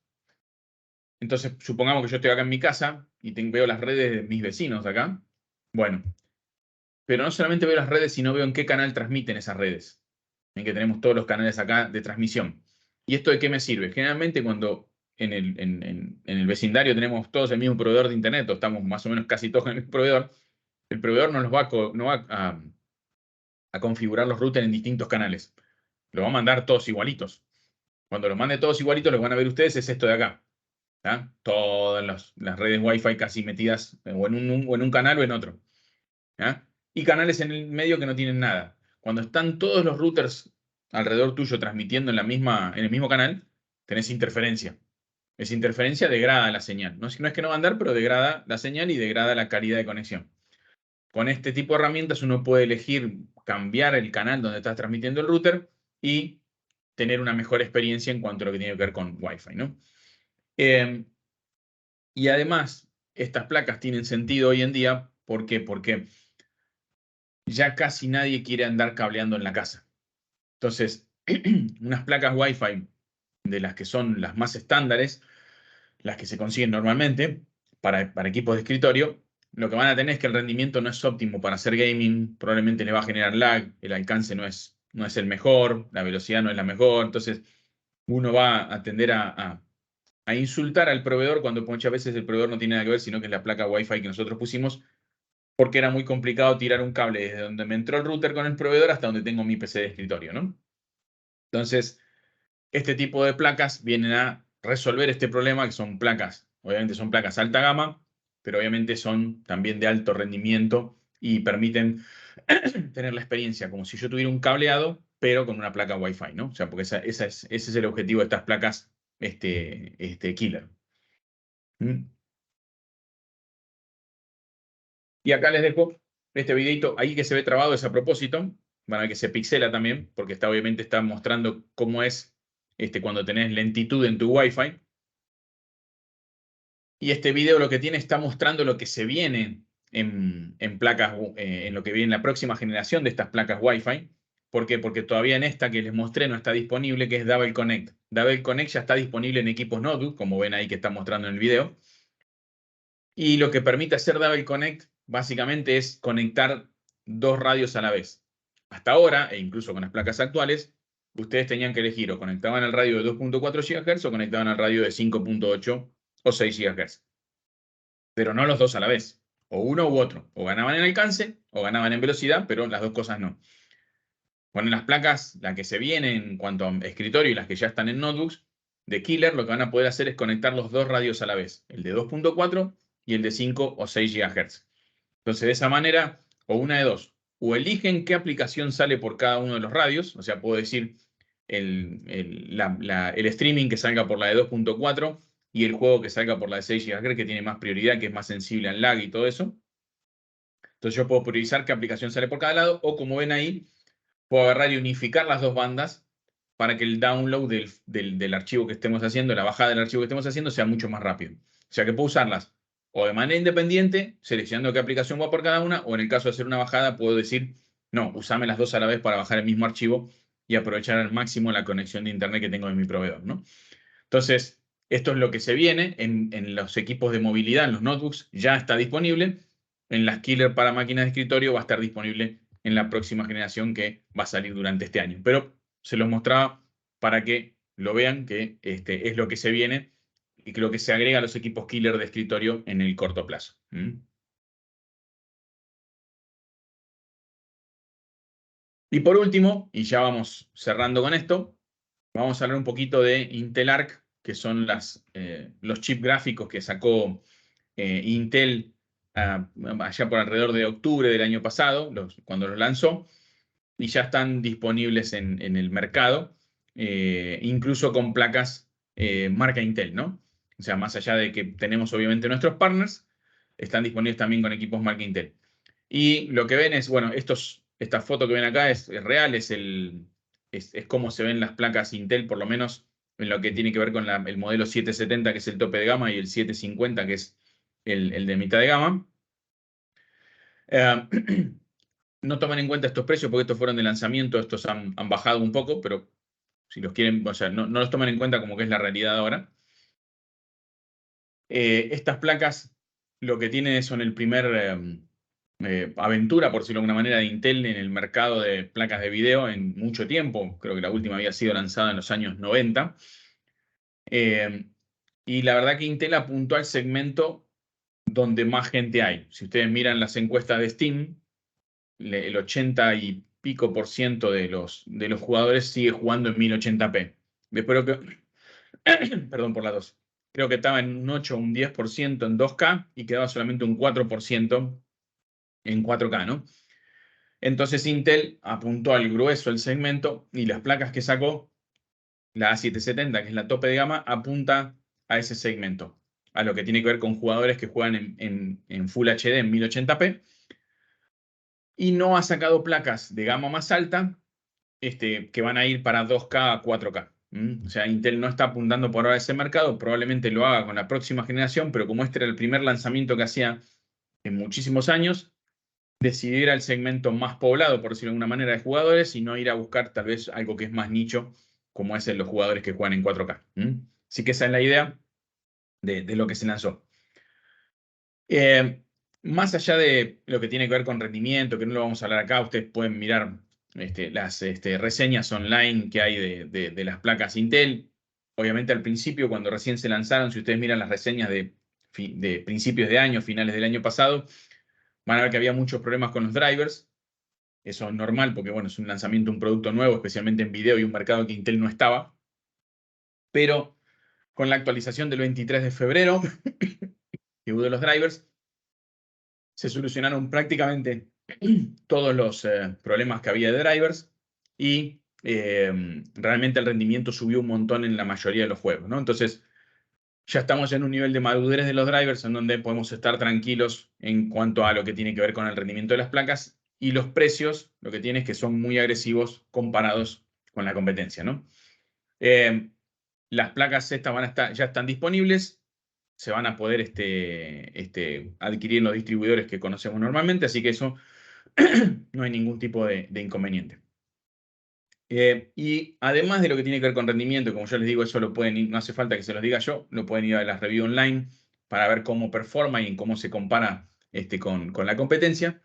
Entonces, supongamos que yo estoy acá en mi casa y veo las redes de mis vecinos acá. Bueno, pero no solamente veo las redes, sino veo en qué canal transmiten esas redes. En que tenemos todos los canales acá de transmisión. ¿Y esto de qué me sirve? Generalmente cuando en el vecindario tenemos todos el mismo proveedor de internet, o estamos más o menos casi todos en el proveedor, el proveedor no va a configurar los routers en distintos canales. Lo va a mandar todos igualitos. Cuando los mande todos igualitos, lo que van a ver ustedes es esto de acá. ¿Ah? Todas las redes Wi-Fi casi metidas o en un canal o en otro. ¿Ah? Y canales en el medio que no tienen nada. Cuando están todos los routers alrededor tuyo transmitiendo en el mismo canal, tenés interferencia. Esa interferencia degrada la señal. No es que no va a andar, pero degrada la señal y degrada la calidad de conexión. Con este tipo de herramientas uno puede elegir cambiar el canal donde estás transmitiendo el router y tener una mejor experiencia en cuanto a lo que tiene que ver con Wi-Fi, ¿no? Y además, estas placas tienen sentido hoy en día. ¿Por qué? Porque ya casi nadie quiere andar cableando en la casa. Entonces, unas placas Wi-Fi de las que son las más estándares, las que se consiguen normalmente para equipos de escritorio, lo que van a tener es que el rendimiento no es óptimo para hacer gaming, probablemente le va a generar lag, el alcance no es el mejor, la velocidad no es la mejor, entonces uno va a tender a insultar al proveedor cuando muchas veces el proveedor no tiene nada que ver, sino que es la placa Wi-Fi que nosotros pusimos, porque era muy complicado tirar un cable desde donde me entró el router con el proveedor hasta donde tengo mi PC de escritorio, ¿no? Entonces, este tipo de placas vienen a resolver este problema, que son placas, obviamente son placas alta gama, pero obviamente son también de alto rendimiento y permiten tener la experiencia como si yo tuviera un cableado, pero con una placa Wi-Fi, ¿no? O sea, porque ese es el objetivo de estas placas killer. ¿Mm? Y acá les dejo este videito ahí que se ve trabado, es a propósito. Van a ver que se pixela también, porque obviamente está mostrando cómo es cuando tenés lentitud en tu Wi-Fi. Y este video lo que tiene está mostrando lo que se viene en placas, en lo que viene en la próxima generación de estas placas Wi-Fi. ¿Por qué? Porque todavía en esta que les mostré no está disponible, que es Double Connect. Double Connect ya está disponible en equipos notebook, como ven ahí que está mostrando en el video. Y lo que permite hacer Double Connect básicamente es conectar dos radios a la vez. Hasta ahora, e incluso con las placas actuales, ustedes tenían que elegir o conectaban al radio de 2.4 GHz o conectaban al radio de 5.8 o 6 GHz. Pero no los dos a la vez. O uno u otro. O ganaban en alcance o ganaban en velocidad, pero las dos cosas no. Con las placas, la que se viene en cuanto a escritorio y las que ya están en notebooks, de Killer, lo que van a poder hacer es conectar los dos radios a la vez. El de 2.4 y el de 5 o 6 GHz. Entonces, de esa manera, o una de dos, o eligen qué aplicación sale por cada uno de los radios, o sea, puedo decir el streaming que salga por la de 2.4 y el juego que salga por la de 6 GHz, que tiene más prioridad, que es más sensible al lag y todo eso. Entonces yo puedo priorizar qué aplicación sale por cada lado, o como ven ahí, puedo agarrar y unificar las dos bandas para que el download del archivo que estemos haciendo, la bajada del archivo que estemos haciendo, sea mucho más rápido. O sea que puedo usarlas o de manera independiente, seleccionando qué aplicación va por cada una, o en el caso de hacer una bajada, puedo decir, no, usame las dos a la vez para bajar el mismo archivo y aprovechar al máximo la conexión de internet que tengo en mi proveedor, ¿no? Entonces, esto es lo que se viene en los equipos de movilidad, en los notebooks, ya está disponible. En las killer para máquinas de escritorio va a estar disponible en la próxima generación que va a salir durante este año. Pero se los mostraba para que lo vean, que es lo que se viene y que lo que se agrega a los equipos killer de escritorio en el corto plazo. Y por último, y ya vamos cerrando con esto, vamos a hablar un poquito de Intel Arc, que son los chips gráficos que sacó Intel allá por alrededor de octubre del año pasado, cuando los lanzó, y ya están disponibles en el mercado, incluso con placas marca Intel, ¿no? O sea, más allá de que tenemos obviamente nuestros partners, están disponibles también con equipos marca Intel. Y lo que ven es, bueno, esta foto que ven acá es real, es cómo se ven las placas Intel, por lo menos en lo que tiene que ver con el modelo 770, que es el tope de gama, y el 750, que es el de mitad de gama. No toman en cuenta estos precios porque estos fueron de lanzamiento, estos han bajado un poco, pero si los quieren, o sea, no los toman en cuenta como que es la realidad ahora. Estas placas lo que tienen son el primer aventura, por decirlo de alguna manera, de Intel en el mercado de placas de video en mucho tiempo. Creo que la última había sido lanzada en los años 90. Y la verdad que Intel apuntó al segmento donde más gente hay. Si ustedes miran las encuestas de Steam, el 80 y pico % de los jugadores sigue jugando en 1080p. Espero que... Perdón por la tos. Creo que estaba en un 8 o un 10% en 2K y quedaba solamente un 4% en 4K, ¿no? Entonces Intel apuntó al grueso del segmento y las placas que sacó, la A770, que es la tope de gama, apunta a ese segmento, a lo que tiene que ver con jugadores que juegan en Full HD en 1080p. Y no ha sacado placas de gama más alta que van a ir para 2K a 4K. O sea, Intel no está apuntando por ahora a ese mercado, probablemente lo haga con la próxima generación, pero como este era el primer lanzamiento que hacía en muchísimos años, decidió ir al segmento más poblado, por decirlo de alguna manera, de jugadores y no ir a buscar tal vez algo que es más nicho, como es los jugadores que juegan en 4K. Así que esa es la idea de lo que se lanzó. Más allá de lo que tiene que ver con rendimiento, que no lo vamos a hablar acá, ustedes pueden mirar las reseñas online que hay de las placas Intel. Obviamente al principio, cuando recién se lanzaron, si ustedes miran las reseñas de principios de año, finales del año pasado, van a ver que había muchos problemas con los drivers. Eso es normal porque, bueno, es un lanzamiento, un producto nuevo, especialmente en video y un mercado que Intel no estaba. Pero con la actualización del 23 de febrero, que hubo de los drivers, se solucionaron prácticamente todos los problemas que había de drivers y realmente el rendimiento subió un montón en la mayoría de los juegos, ¿no? Entonces, ya estamos en un nivel de madurez de los drivers en donde podemos estar tranquilos en cuanto a lo que tiene que ver con el rendimiento de las placas, y los precios, lo que tiene es que son muy agresivos comparados con la competencia, ¿no? Las placas estas ya están disponibles, se van a poder adquirir en los distribuidores que conocemos normalmente, así que eso no hay ningún tipo de inconveniente. Y además de lo que tiene que ver con rendimiento, como yo les digo, eso lo pueden ir, no hace falta que se los diga yo, lo pueden ir a las reviews online para ver cómo performa y cómo se compara con la competencia.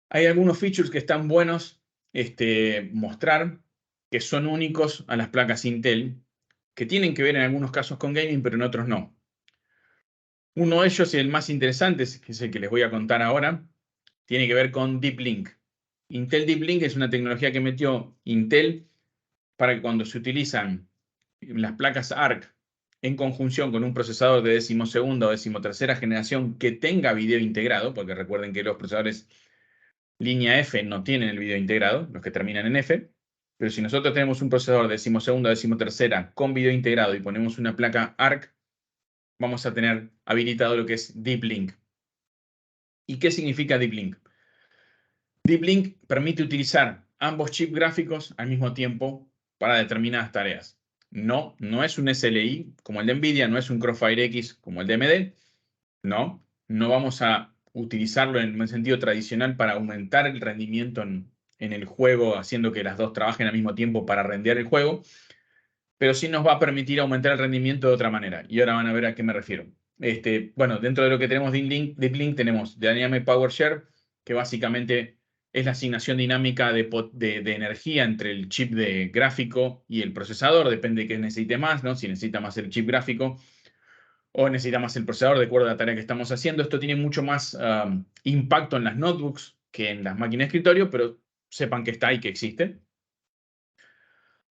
Hay algunos features que están buenos mostrar, que son únicos a las placas Intel, que tienen que ver en algunos casos con gaming, pero en otros no. Uno de ellos, y el más interesante, que es el que les voy a contar ahora, tiene que ver con Deep Link. Intel Deep Link es una tecnología que metió Intel para que cuando se utilizan las placas ARC en conjunción con un procesador de 12ª o 13ª generación que tenga video integrado, porque recuerden que los procesadores línea F no tienen el video integrado, los que terminan en F, pero si nosotros tenemos un procesador de 12ª o 13ª con video integrado y ponemos una placa ARC, vamos a tener habilitado lo que es Deep Link. ¿Y qué significa Deep Link? Deep Link permite utilizar ambos chips gráficos al mismo tiempo para determinadas tareas. No es un SLI como el de NVIDIA, no es un Crossfire X como el de AMD. No vamos a utilizarlo en el sentido tradicional para aumentar el rendimiento en el juego, haciendo que las dos trabajen al mismo tiempo para rendear el juego, pero sí nos va a permitir aumentar el rendimiento de otra manera. Y ahora van a ver a qué me refiero. Bueno, dentro de lo que tenemos Deep Link tenemos Dynamic Power Share, que básicamente es la asignación dinámica de energía entre el chip de gráfico y el procesador, depende de qué necesite más, ¿no? Si necesita más el chip gráfico o necesita más el procesador, de acuerdo a la tarea que estamos haciendo. Esto tiene mucho más impacto en las notebooks que en las máquinas de escritorio, pero sepan que está ahí, que existe.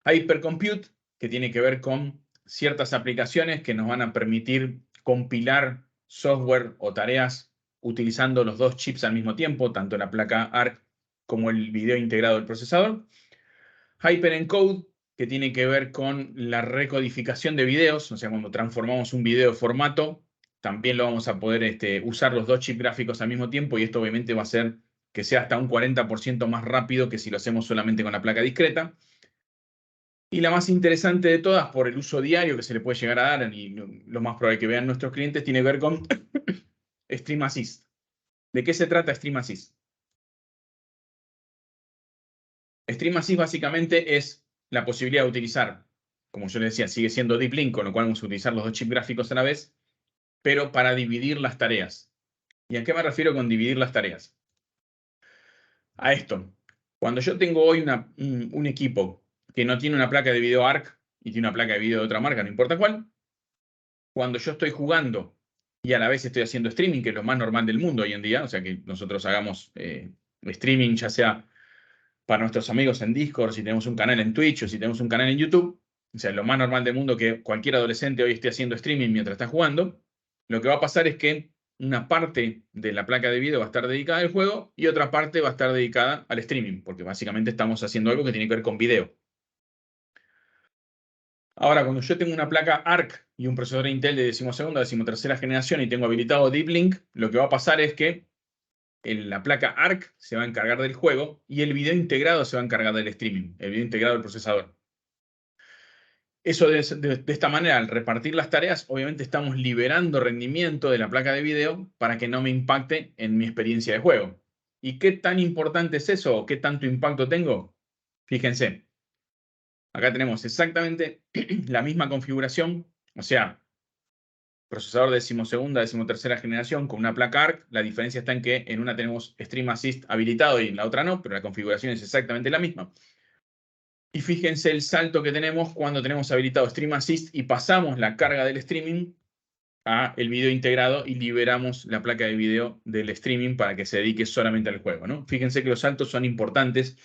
Hypercompute, que tiene que ver con ciertas aplicaciones que nos van a permitir compilar software o tareas utilizando los dos chips al mismo tiempo, tanto la placa ARC como el video integrado del procesador. HyperEncode, que tiene que ver con la recodificación de videos, o sea, cuando transformamos un video formato, también lo vamos a poder usar los dos chips gráficos al mismo tiempo, y esto obviamente va a hacer que sea hasta un 40% más rápido que si lo hacemos solamente con la placa discreta. Y la más interesante de todas, por el uso diario que se le puede llegar a dar, y lo más probable que vean nuestros clientes, tiene que ver con Stream Assist. ¿De qué se trata Stream Assist? Stream Assist básicamente es la posibilidad de utilizar, como yo les decía, sigue siendo Deep Link, con lo cual vamos a utilizar los dos chips gráficos a la vez, pero para dividir las tareas. ¿Y a qué me refiero con dividir las tareas? A esto. Cuando yo tengo hoy un equipo que no tiene una placa de video ARC y tiene una placa de video de otra marca, no importa cuál, cuando yo estoy jugando y a la vez estoy haciendo streaming, que es lo más normal del mundo hoy en día, o sea que nosotros hagamos streaming, ya sea para nuestros amigos en Discord, si tenemos un canal en Twitch o si tenemos un canal en YouTube, o sea, lo más normal del mundo que cualquier adolescente hoy esté haciendo streaming mientras está jugando, lo que va a pasar es que una parte de la placa de video va a estar dedicada al juego y otra parte va a estar dedicada al streaming, porque básicamente estamos haciendo algo que tiene que ver con video. Ahora, cuando yo tengo una placa ARC y un procesador Intel de 12ª, 13ª generación y tengo habilitado Deep Link, lo que va a pasar es que la placa ARC se va a encargar del juego y el video integrado se va a encargar del streaming, el video integrado del procesador. Eso de esta manera, al repartir las tareas, obviamente estamos liberando rendimiento de la placa de video para que no me impacte en mi experiencia de juego. ¿Y qué tan importante es eso? ¿O qué tanto impacto tengo? Fíjense. Acá tenemos exactamente la misma configuración, o sea, procesador 12ª, 13ª generación con una placa ARC. La diferencia está en que en una tenemos Stream Assist habilitado y en la otra no, pero la configuración es exactamente la misma. Y fíjense el salto que tenemos cuando tenemos habilitado Stream Assist y pasamos la carga del streaming a el video integrado y liberamos la placa de video del streaming para que se dedique solamente al juego, ¿no? Fíjense que los saltos son importantes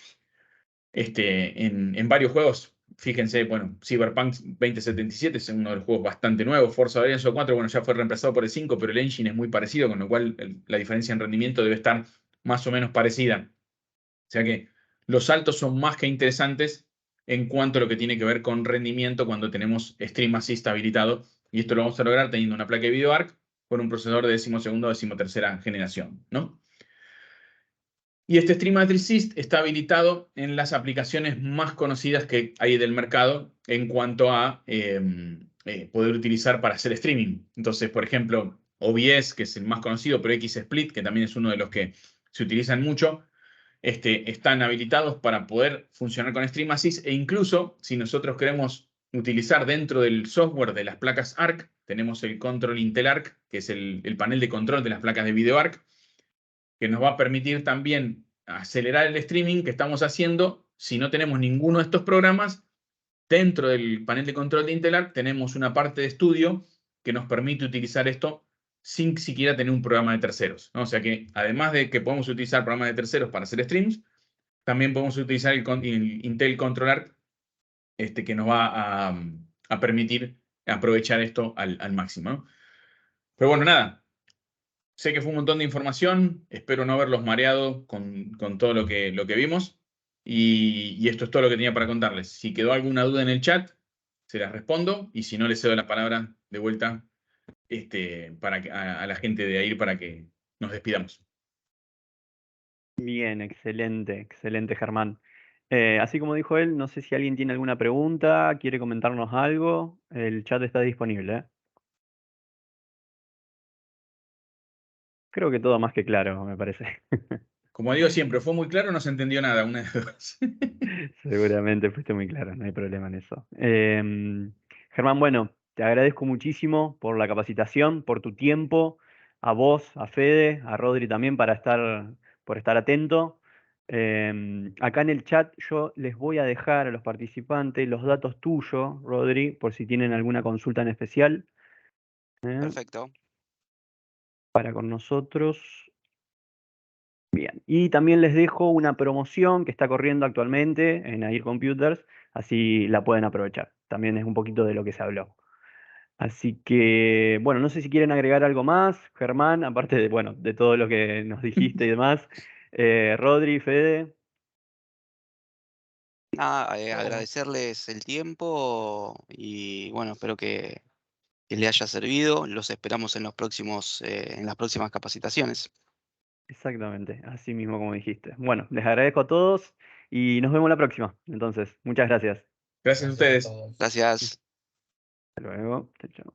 en varios juegos. Fíjense, bueno, Cyberpunk 2077 es uno de los juegos bastante nuevos. Forza Horizon 4, bueno, ya fue reemplazado por el 5, pero el engine es muy parecido, con lo cual la diferencia en rendimiento debe estar más o menos parecida. O sea que los saltos son más que interesantes en cuanto a lo que tiene que ver con rendimiento cuando tenemos Stream Assist habilitado. Y esto lo vamos a lograr teniendo una placa de video ARC con un procesador de 12ª o 13ª generación, ¿no? Y este Stream Assist está habilitado en las aplicaciones más conocidas que hay del mercado en cuanto a poder utilizar para hacer streaming. Entonces, por ejemplo, OBS, que es el más conocido, pero XSplit, que también es uno de los que se utilizan mucho, están habilitados para poder funcionar con Stream Assist, e incluso si nosotros queremos utilizar dentro del software de las placas ARC, tenemos el Control Intel ARC, que es el panel de control de las placas de video ARC, que nos va a permitir también acelerar el streaming que estamos haciendo. Si no tenemos ninguno de estos programas, dentro del panel de control de Intel Arc tenemos una parte de estudio que nos permite utilizar esto sin siquiera tener un programa de terceros, ¿no? O sea que además de que podemos utilizar programas de terceros para hacer streams, también podemos utilizar el Intel Control Arc que nos va a permitir aprovechar esto al máximo, ¿no? Pero bueno, nada. Sé que fue un montón de información, espero no haberlos mareado con todo lo que vimos. Y esto es todo lo que tenía para contarles. Si quedó alguna duda en el chat, se las respondo. Y si no, les cedo la palabra de vuelta a la gente de AIR para que nos despidamos. Bien, excelente, excelente, Germán. Así como dijo él, no sé si alguien tiene alguna pregunta, quiere comentarnos algo. El chat está disponible, ¿eh? Creo que todo más que claro, me parece. Como digo siempre, fue muy claro, no se entendió nada, una de dos. Seguramente fuiste muy claro, no hay problema en eso. Germán, bueno, te agradezco muchísimo por la capacitación, por tu tiempo, a vos, a Fede, a Rodri también por estar atento. Acá en el chat yo les voy a dejar a los participantes los datos tuyos, Rodri, por si tienen alguna consulta en especial. Perfecto. Para con nosotros. Bien, y también les dejo una promoción que está corriendo actualmente en AIR Computers, así la pueden aprovechar. También es un poquito de lo que se habló. Así que, bueno, no sé si quieren agregar algo más, Germán, aparte de, bueno, de todo lo que nos dijiste y demás. Rodri, Fede. Nada, agradecerles el tiempo y bueno, espero que les haya servido. Los esperamos en en las próximas capacitaciones. Exactamente, así mismo como dijiste. Bueno, les agradezco a todos y nos vemos la próxima. Entonces, muchas gracias. Gracias a ustedes. Gracias. Hasta luego. Chao, chao.